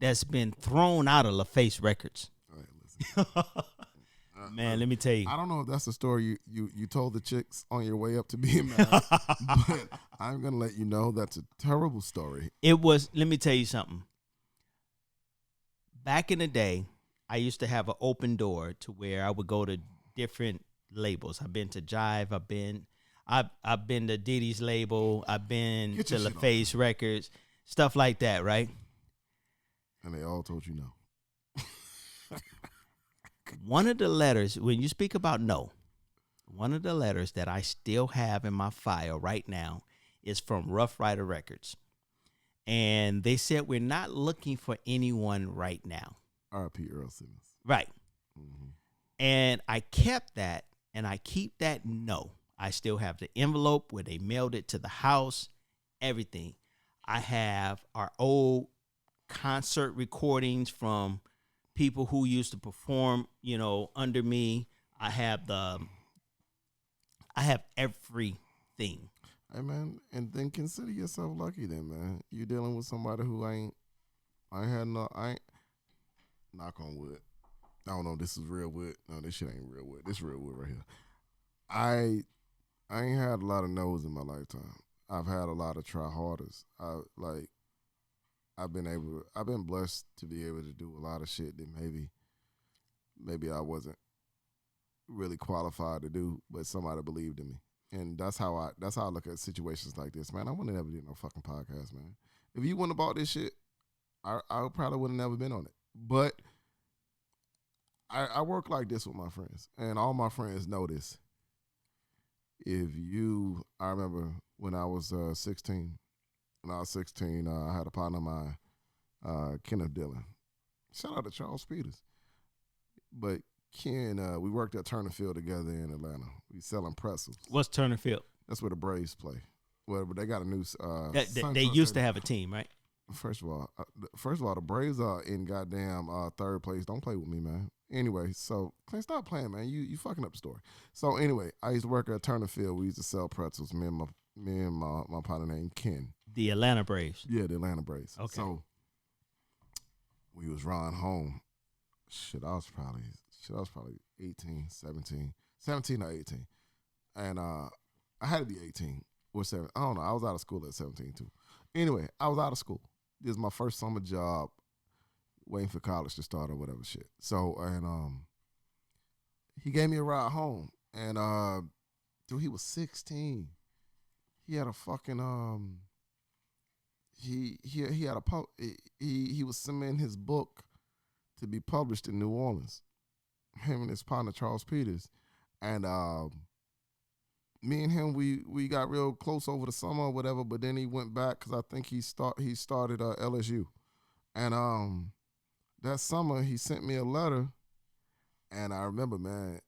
that's been thrown out of LaFace Records. All right, listen. Man, let me tell you. I don't know if that's the story you told the chicks on your way up to being married, but I'm gonna let you know that's a terrible story. It was, let me tell you something. Back in the day, I used to have an open door to where I would go to different labels. I've been to Jive. I've been to Didi's label. I've been to LaFace Records, stuff like that, right? And they all told you no. One of the letters, when you speak about no, one of the letters that I still have in my file right now is from Rough Rider Records. And they said, we're not looking for anyone right now. R.I.P. Earl Simmons. Right. Mm-hmm. And I kept that, and I keep that no. I still have the envelope where they mailed it to the house, everything. I have our old concert recordings from people who used to perform, you know, under me. I have everything. Hey, man, and then consider yourself lucky then, man. You're dealing with somebody who I ain't, knock on wood. I don't know if this is real wood. No, this shit ain't real wood. This real wood right here. I ain't had a lot of no's in my lifetime. I've had a lot of try harders. I've been blessed to be able to do a lot of shit that maybe I wasn't really qualified to do, but somebody believed in me. And that's how I look at situations like this, man. I wouldn't have never did no fucking podcast, man. If you wouldn't have bought this shit, I probably would have never been on it. But I work like this with my friends, and all my friends know this. I remember when I was 16. When I was 16, I had a partner of mine, Kenneth Dillon. Shout out to Charles Peters. But Ken, we worked at Turner Field together in Atlanta. We selling pretzels. What's Turner Field? That's where the Braves play. Well, but they got a new. They used to have a team, right? First of all, the Braves are in goddamn third place. Don't play with me, man. Anyway, so Clint, stop playing, man. You fucking up the story. So anyway, I used to work at Turner Field. We used to sell pretzels. Me and my partner named Ken. The Atlanta Braves. Yeah, the Atlanta Braves. Okay. So we was riding home. I was probably 18, 17 or 18. And I had to be 18 or 7. I don't know. I was out of school at 17 too. Anyway, I was out of school. This is my first summer job, waiting for college to start or whatever shit. So, and he gave me a ride home. And dude, he was 16. He had a fucking he had he was submitting his book to be published in New Orleans. Him and his partner Charles Peters, and me and him we got real close over the summer or whatever. But then he went back because I think he started LSU, and that summer he sent me a letter, and I remember, man,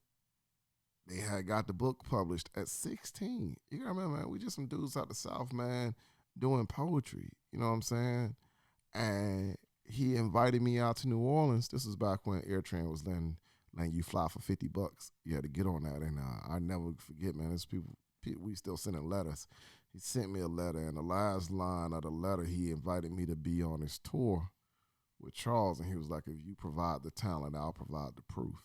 they had got the book published at 16. You gotta remember, man, we just some dudes out the South, man, doing poetry. You know what I'm saying? And he invited me out to New Orleans. This was back when AirTran was letting you fly for $50. You had to get on that, and I never forget, man. There's people we still sending letters. He sent me a letter, and the last line of the letter, he invited me to be on his tour with Charles, and he was like, "If you provide the talent, I'll provide the proof."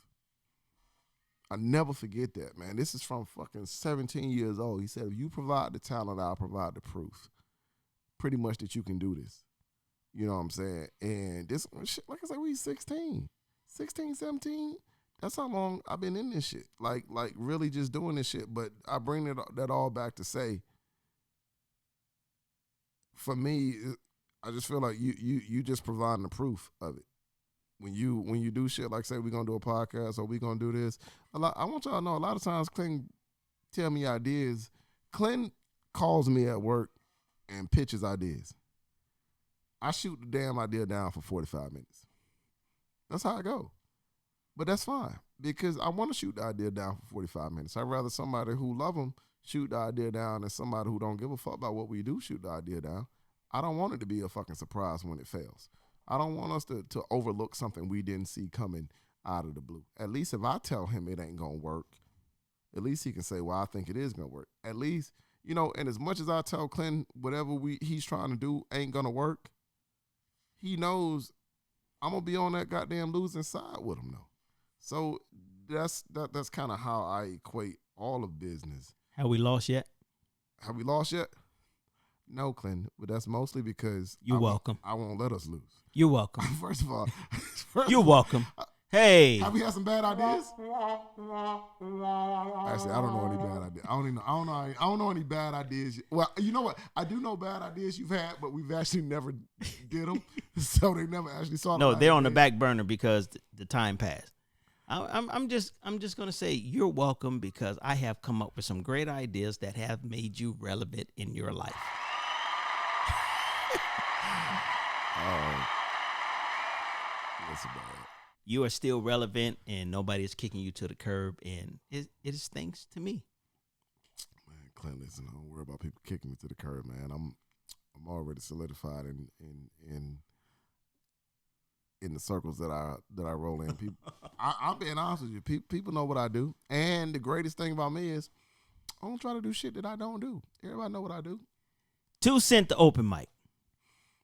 I never forget that, man. This is from fucking 17 years old. He said, "If you provide the talent, I'll provide the proof." Pretty much that you can do this. You know what I'm saying? And this shit, like I said, we 16, 17. That's how long I've been in this shit. Like really just doing this shit. But I bring that all back to say, for me, I just feel like you just providing the proof of it. When you do shit like, say we're gonna do a podcast or we gonna do this, I want y'all to know a lot of times Clinton tell me ideas. Clinton calls me at work and pitches ideas. I shoot the damn idea down for 45 minutes. That's how I go. But that's fine because I want to shoot the idea down for 45 minutes. I'd rather somebody who love them shoot the idea down than somebody who don't give a fuck about what we do shoot the idea down. I don't want it to be a fucking surprise when it fails. I don't want us to overlook something we didn't see coming out of the blue. At least if I tell him it ain't going to work, at least he can say, well, I think it is going to work. At least, you know, and as much as I tell Clinton whatever he's trying to do ain't going to work, he knows I'm going to be on that goddamn losing side with him, though. So that's kind of how I equate all of business. Have we lost yet? Have we lost yet? No, Clinton, but that's mostly because You're welcome. I won't let us lose. You're welcome. First of all, You're welcome. Hey. Have we had some bad ideas? Actually, I don't know any bad ideas. I don't know any bad ideas. Well, you know what? I do know bad ideas you've had, but we've actually never did them, so they never actually saw them. No, they're on the back burner because the time passed. I'm just gonna say you're welcome because I have come up with some great ideas that have made you relevant in your life. That's bad. You are still relevant, and nobody is kicking you to the curb, and it is thanks to me. Man, Clint, listen, don't worry about people kicking me to the curb, man. I'm already solidified in the circles that I roll in. People, I'm being honest with you. People know what I do, and the greatest thing about me is I don't try to do shit that I don't do. Everybody know what I do. 2 Cent the open mic.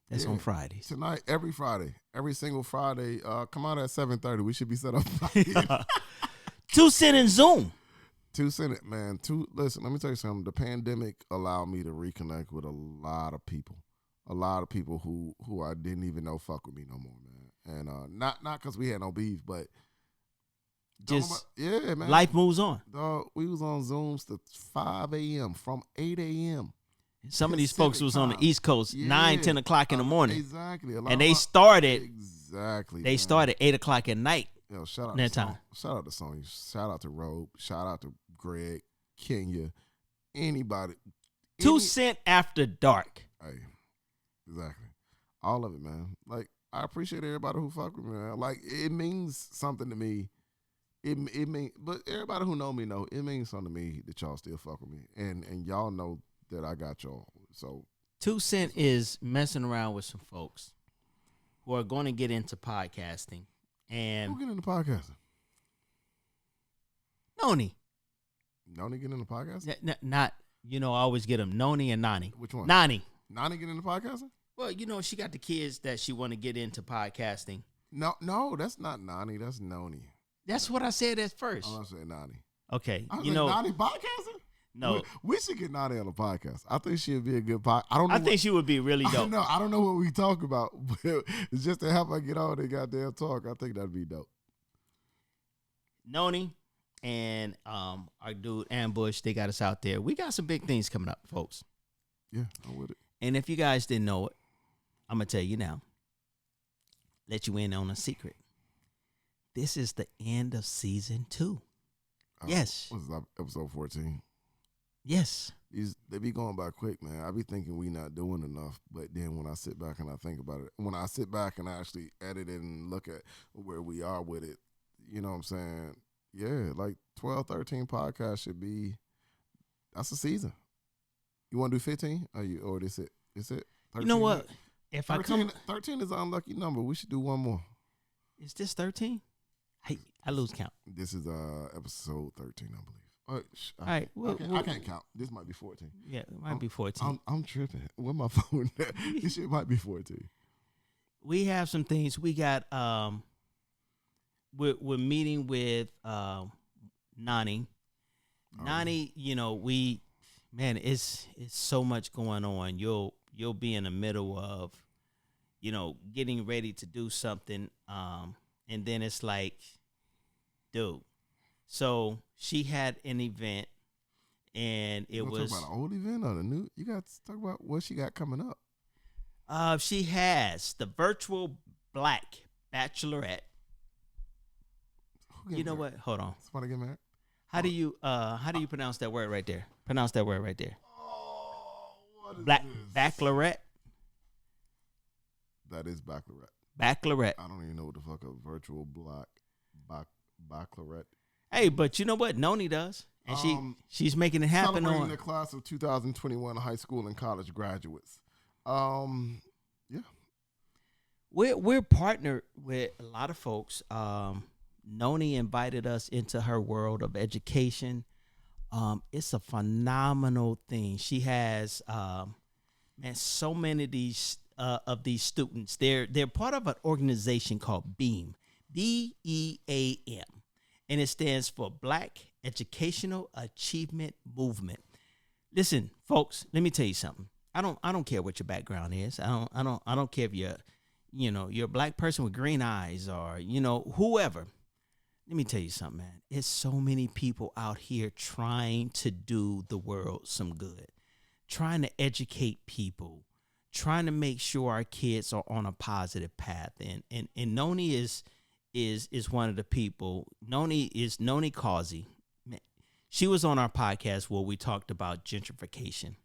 That's on Fridays. Tonight, every Friday, every single Friday. Come out at 7:30. We should be set up. 2 Cent and Zoom. 2 Cent, man. Listen, let me tell you something. The pandemic allowed me to reconnect with a lot of people. A lot of people who I didn't even know fuck with me no more, man. And not because we had no beef, but just yeah, man. Life moves on. Dog, we was on Zooms to 5 a.m. from 8 a.m. Some of these folks was on the East Coast, 9, 10 o'clock in the morning. Exactly. And they started. Exactly. They started 8 o'clock at night. Yo, shout out that to time. Shout out to Sonya. Shout out to Robe. Shout out to Greg, Kenya, anybody. 2 Cent After Dark. Hey, exactly. All of it, man. Like, I appreciate everybody who fuck with me, man. Like, it means something to me. It mean, but everybody who know me know it means something to me that y'all still fuck with me, and y'all know that I got y'all. So 2 Cent is messing around with some folks who are going to get into podcasting. And who get into podcasting? Noni. Noni get into podcasting? Not, I always get them. Noni and Nani. Which one? Nani. Nani get into podcasting? Well, she got the kids that she want to get into podcasting. No, that's not Nani. That's Noni. That's what I said at first. I said Nani. Okay, I was Nani podcasting? no, We should get Nani on the podcast. I think she'd be a good podcast. I don't know. I think she would be really dope. I don't know what we talk about, but it's just to have her get on and goddamn talk. I think that'd be dope. Noni and our dude Ambush, they got us out there. We got some big things coming up, folks. Yeah, I'm with it. And if you guys didn't know it, I'm gonna tell you now. Let you in on a secret. This is the end of season 2. Yes. What's that, episode 14? Yes. They be going by quick, man. I be thinking we not doing enough, but then when I sit back and I think about it, when I sit back and actually edit it and look at where we are with it, you know what I'm saying? Yeah, like 12, 13 podcasts should be, that's a season. You want to do 15? Or this it? Is it? 13? You know what? If 13 is an unlucky number. We should do one more. Is this 13? I lose count. This is episode 13, I believe. All right. I can't count. This might be 14. Yeah, it might be 14. I'm tripping. Where my phone at? This shit might be 14. We have some things. We got we're meeting with Nani. Nani, it's so much going on. You'll be in the middle of, getting ready to do something, and then it's like, dude. So she had an event, and it was talk about an old event or the new. You got to talk about what she got coming up. She has the virtual Black Bachelorette. You know what? Hold on. Somebody get married. How do you pronounce that word right there? Pronounce that word right there. Oh, what is Black this? Bachelorette. That is Bachelorette. Bachelorette. I don't even know what the fuck a virtual Black Bachelorette. Hey, but you know what? Noni does, and she's making it happen Celebrating the class of 2021 high school and college graduates. Yeah. We're partnered with a lot of folks. Noni invited us into her world of education. It's a phenomenal thing. She has so many of these students. They're part of an organization called BEAM, BEAM, and it stands for Black Educational Achievement Movement. Listen, folks, let me tell you something. I don't care what your background is. I don't care if you're a black person with green eyes or whoever. Let me tell you something, man. It's so many people out here trying to do the world some good, trying to educate people, trying to make sure our kids are on a positive path. And Noni is one of the people. Noni is Noni Causey. She was on our podcast where we talked about gentrification.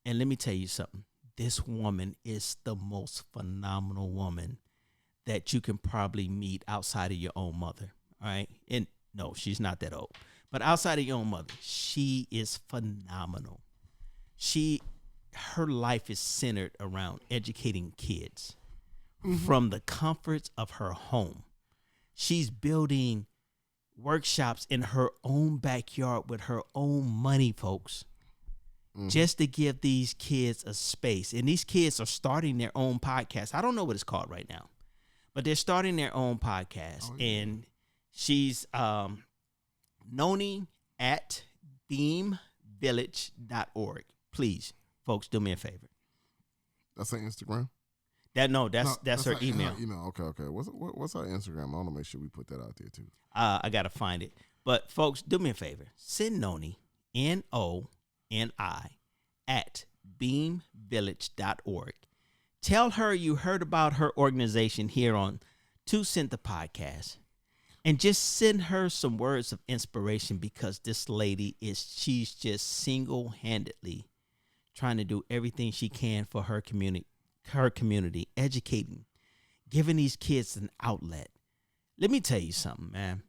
And let me tell you something. This woman is the most phenomenal woman that you can probably meet outside of your own mother. All right. And no, she's not that old. But outside of your own mother, she is phenomenal. Her life is centered around educating kids from the comforts of her home. She's building workshops in her own backyard with her own money, folks, just to give these kids a space. And these kids are starting their own podcast. I don't know what it's called right now, but they're starting their own podcast. Oh, yeah. And she's Noni at beamvillage.org. Please, folks, do me a favor. That's her Instagram? That's her email. Her email. Okay. What's her Instagram? I want to make sure we put that out there too. I gotta find it. But folks, do me a favor. Send Noni, NONI, at beamvillage.org. Tell her you heard about her organization here on 2 Cent the Podcast. And just send her some words of inspiration, because this lady she's just single-handedly trying to do everything she can for her community, educating, giving these kids an outlet. Let me tell you something, man.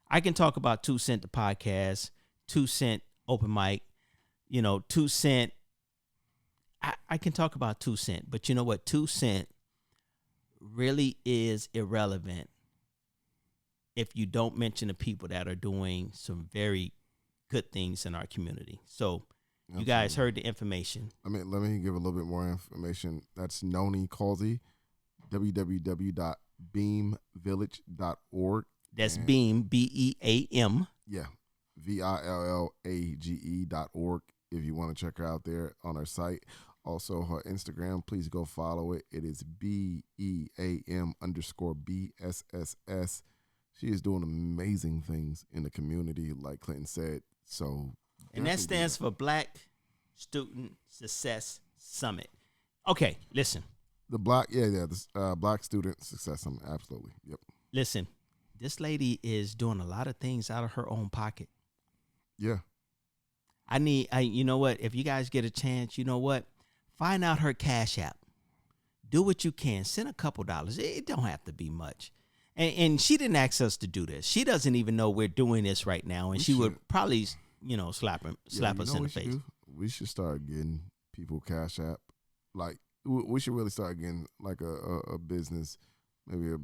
I can talk about 2 Cent the Podcast, 2 Cent open mic, 2 Cent. I can talk about 2 Cent, but you know what? 2 Cent really is irrelevant if you don't mention the people that are doing some very good things in our community. So You guys heard the information. I mean, let me give a little bit more information. That's Noni Causey, www.beamvillage.org. That's Beam, BEAM. Yeah, VILLAGE.org. If you want to check her out there on her site. Also, her Instagram, please go follow it. It is BEAM_BSSS. She is doing amazing things in the community, like Clinton said. So, and that stands for Black Student Success Summit. Okay, listen. The Black Student Success Summit. Absolutely. Yep. Listen, this lady is doing a lot of things out of her own pocket. Yeah. You know what? If you guys get a chance, you know what? Find out her Cash App. Do what you can. Send a couple dollars. It don't have to be much. And she didn't ask us to do this. She doesn't even know we're doing this right now. And she would probably, slap us in the face. We should start getting people Cash App. Like, we should really start getting like a business, maybe a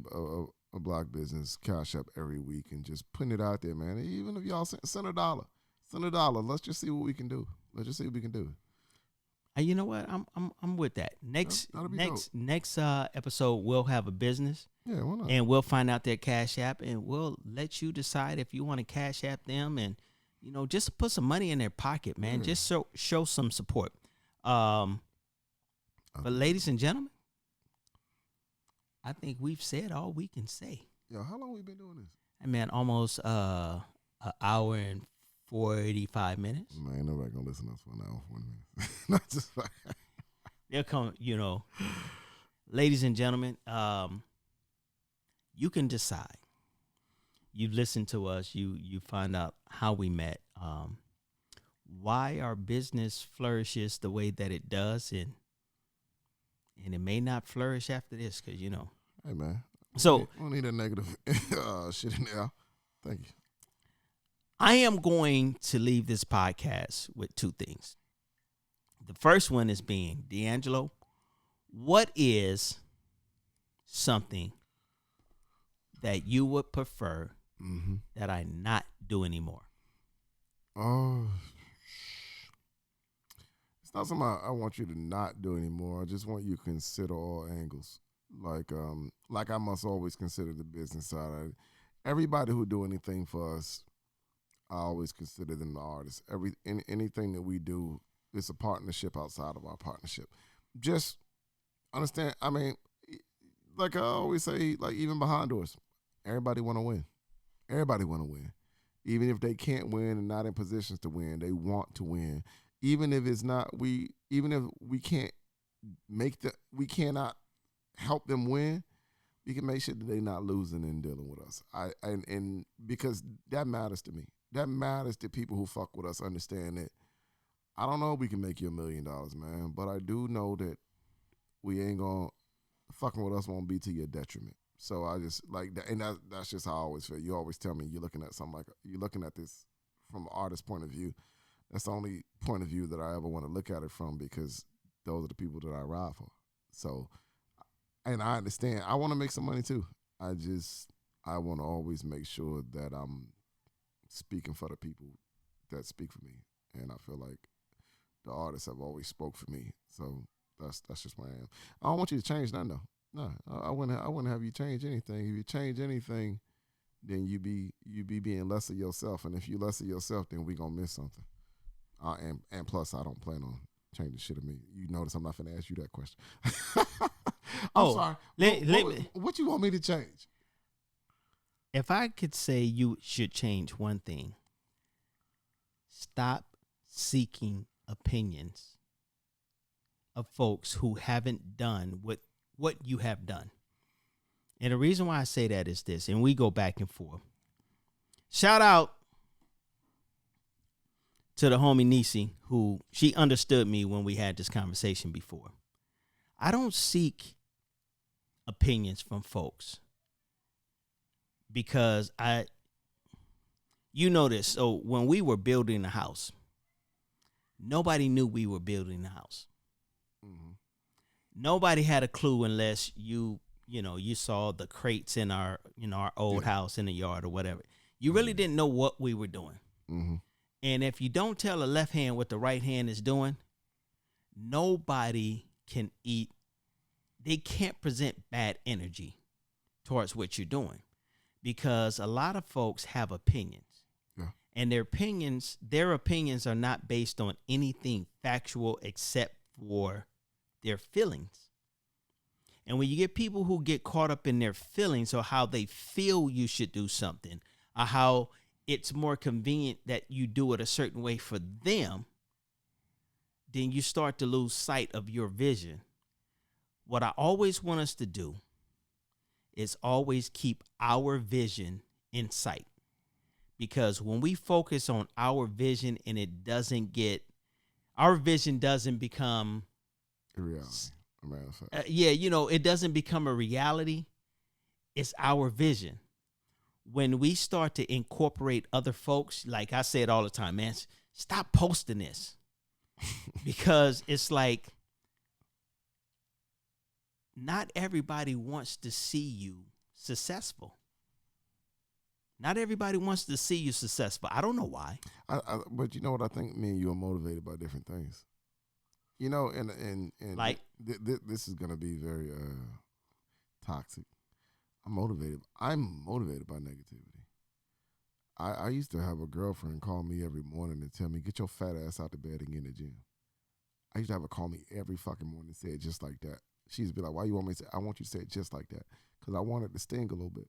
Black business Cash App every week and just putting it out there, man. Even if y'all send $1. Send $1. Let's just see what we can do. You know what? I'm with that. Next episode we'll have a business. Yeah, why not? And we'll find out their Cash App, and we'll let you decide if you want to Cash App them, and just put some money in their pocket, man. Yeah. Just show some support. But ladies and gentlemen, I think we've said all we can say. Yo, how long we been doing this? And man, almost an hour and 45 minutes. Man, ain't nobody gonna listen to us for an hour, 40 minutes. Not just like They'll come, ladies and gentlemen, you can decide. You've listened to us. You find out how we met, why our business flourishes the way that it does, and it may not flourish after this, because Hey man, so we don't need a negative shit in there. Thank you. I am going to leave this podcast with two things. The first one is being, D'Angelo, what is something that you would prefer that I not do anymore? Oh, it's not something I want you to not do anymore. I just want you to consider all angles. Like I must always consider the business side of it. Everybody who do anything for us, I always consider them the artists. Anything that we do, it's a partnership outside of our partnership. Just understand. I mean, like I always say, like even behind doors, everybody want to win. Everybody want to win. Even if they can't win and not in positions to win, they want to win. Even if it's not even if we can't we cannot help them win, we can make sure that they're not losing and dealing with us. And because that matters to me. That matters to people who fuck with us, understand that I don't know if we can make you $1 million, man, but I do know that we ain't gonna fucking with us won't be to your detriment. So I just like that, and that's just how I always feel. You always tell me you're looking at something like you're looking at this from an artist's point of view. That's the only point of view that I ever want to look at it from, because those are the people that I ride for. So, and I understand. I want to make some money too. I want to always make sure that I'm speaking for the people that speak for me, and I feel like the artists have always spoke for me. So that's just where I am. I don't want you to change nothing though. No, I wouldn't have you change anything. If you change anything, then you be being less of yourself, and if you less of yourself, then we gonna miss something. And plus, I don't plan on changing shit of me. You notice I'm not finna ask you that question. I'm sorry. What you want me to change? If I could say you should change one thing, stop seeking opinions of folks who haven't done what you have done. And the reason why I say that is this, and we go back and forth. Shout out to the homie Nisi, who she understood me when we had this conversation before. I don't seek opinions from folks because you know this. So when we were building the house, nobody knew we were building the house. Mm-hmm. Nobody had a clue unless you saw the crates in our old house in the yard or whatever. You really didn't know what we were doing. Mm-hmm. And if you don't tell the left hand what the right hand is doing, nobody can eat. They can't present bad energy towards what you're doing, because a lot of folks have opinions. Yeah. And their opinions are not based on anything factual except for their feelings. And when you get people who get caught up in their feelings or how they feel you should do something, or how it's more convenient that you do it a certain way for them, then you start to lose sight of your vision. What I always want us to do is always keep our vision in sight. Because when we focus on our vision and our vision doesn't become A reality. A matter of fact. it doesn't become a reality. It's our vision. When we start to incorporate other folks, like I say it all the time, man, stop posting this. Because it's like, not everybody wants to see you successful. Not everybody wants to see you successful. I don't know why. But you know what? I think me and you are motivated by different things. You know, and Like? This is gonna be very toxic. I'm motivated by negativity. I used to have a girlfriend call me every morning and tell me, get your fat ass out the bed and get in the gym. I used to have her call me every fucking morning and say it just like that. She used to be like, why you want me to say, I want you to say it just like that. Because I want it to sting a little bit.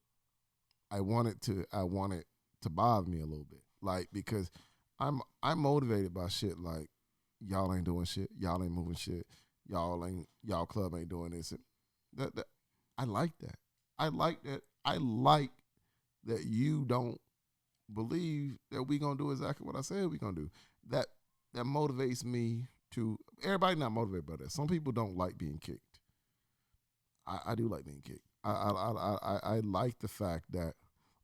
I want it to bother me a little bit. Like, because I'm motivated by shit like, y'all ain't doing shit, y'all ain't moving shit, y'all club ain't doing this. That I like that. I like that. I like that you don't believe that we gonna do exactly what I said we gonna do. That motivates me to. Everybody not motivated by that. Some people don't like being kicked. I do like being kicked. I like the fact that,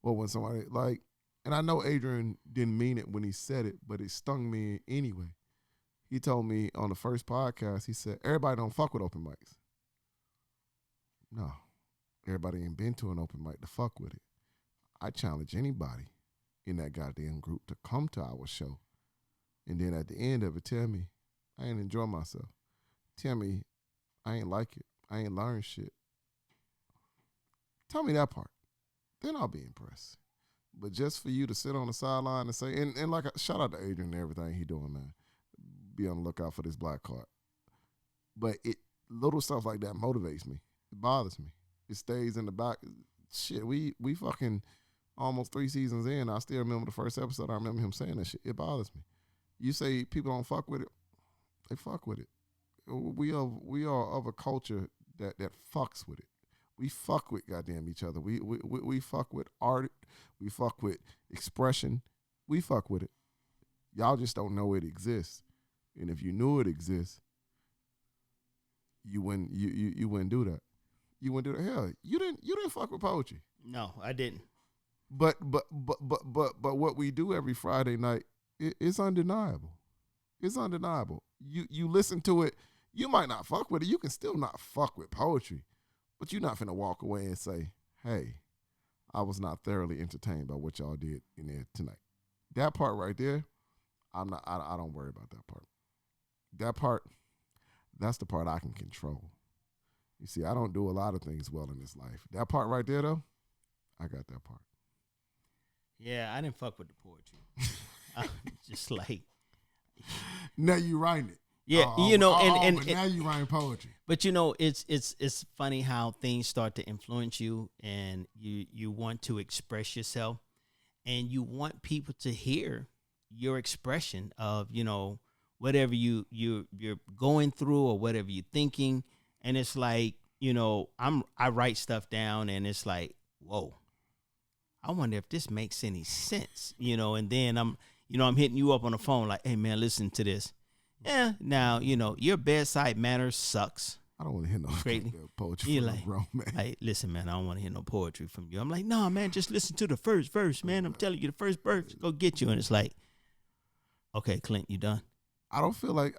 well, when somebody like, and I know Adrian didn't mean it when he said it, but it stung me anyway. He told me on the first podcast, he said, everybody don't fuck with open mics. No, everybody ain't been to an open mic to fuck with it. I challenge anybody in that goddamn group to come to our show, and then at the end of it, tell me I ain't enjoy myself. Tell me I ain't like it. I ain't learned shit. Tell me that part. Then I'll be impressed. But just for you to sit on the sideline and say, and like, shout out to Adrian and everything he doing, man. Be on the lookout for this black card. But little stuff like that motivates me. It bothers me. It stays in the back. Shit, we fucking almost 3 seasons in. I still remember the first episode. I remember him saying that shit. It bothers me. You say people don't fuck with it. They fuck with it. We are of a culture that fucks with it. We fuck with goddamn each other. We fuck with art. We fuck with expression. We fuck with it. Y'all just don't know it exists. And if you knew it exists, you wouldn't do that. You wouldn't do that. Hell, you didn't fuck with poetry. No, I didn't. But what we do every Friday night, it's undeniable. It's undeniable. You listen to it, you might not fuck with it. You can still not fuck with poetry. But you're not finna walk away and say, hey, I was not thoroughly entertained by what y'all did in there tonight. That part right there, I don't worry about that part. That part, that's the part I can control. You see, I don't do a lot of things well in this life. That part right there, though, I got that part. Yeah, I didn't fuck with the poetry. I just like. Now you writing it. Yeah, but now you writing poetry. But it's funny how things start to influence you, and you want to express yourself, and you want people to hear your expression of whatever you're going through or whatever you're thinking, and it's like I write stuff down, and it's like, whoa, I wonder if this makes any sense, and then I'm hitting you up on the phone like, hey man, listen to this. Yeah, now, your bedside manner sucks. I don't want to hear no poetry from a grown man. Like, listen, man, I don't want to hear no poetry from you. I'm like, no, man, just listen to the first verse, man. I'm telling you, the first verse go get you. And it's like, okay, Clint, you done? I don't feel like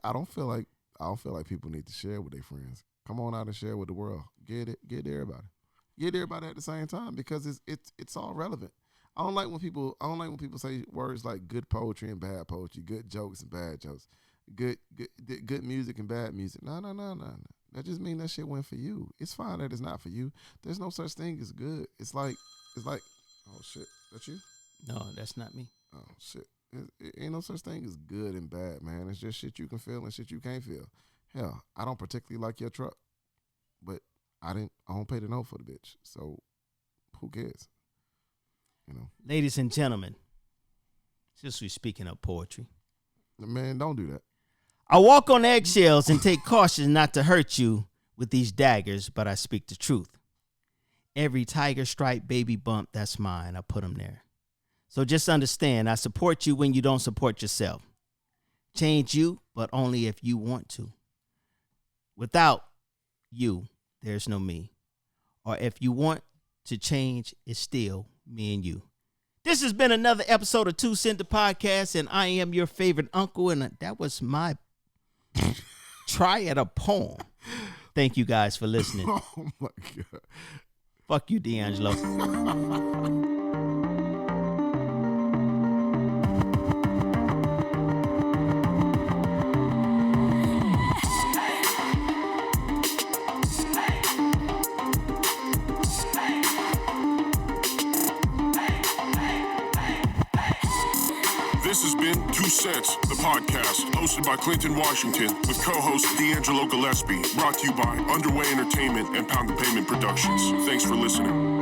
people need to share with their friends. Come on out and share with the world. Get everybody. Get everybody at the same time, because it's all relevant. I don't like when people say words like good poetry and bad poetry, good jokes and bad jokes, good music and bad music. No. That just means that shit went for you. It's fine that it's not for you. There's no such thing as good. It's like, oh shit, that you? No, that's not me. Oh shit, it ain't no such thing as good and bad, man. It's just shit you can feel and shit you can't feel. Hell, I don't particularly like your truck, but I don't pay the note for the bitch. So who cares? You know, Ladies and gentlemen, since we're speaking of poetry, man, don't do that. I walk on eggshells and take caution not to hurt you with these daggers, but I speak the truth. Every tiger stripe baby bump, that's mine. I put them there. So just understand, I support you when you don't support yourself. Change you, but only if you want to. Without you, there's no me. Or if you want to change, it's still me and you. This has been another episode of 2 Cent the Podcast, and I am your favorite uncle, and that was my try at a poem. Thank you guys for listening. Oh my God. Fuck you, D'Angelo. This has been 2 Cents, the podcast, hosted by Clinton Washington, with co-host D'Angelo Gillespie, brought to you by Underway Entertainment and Pound the Pavement Productions. Thanks for listening.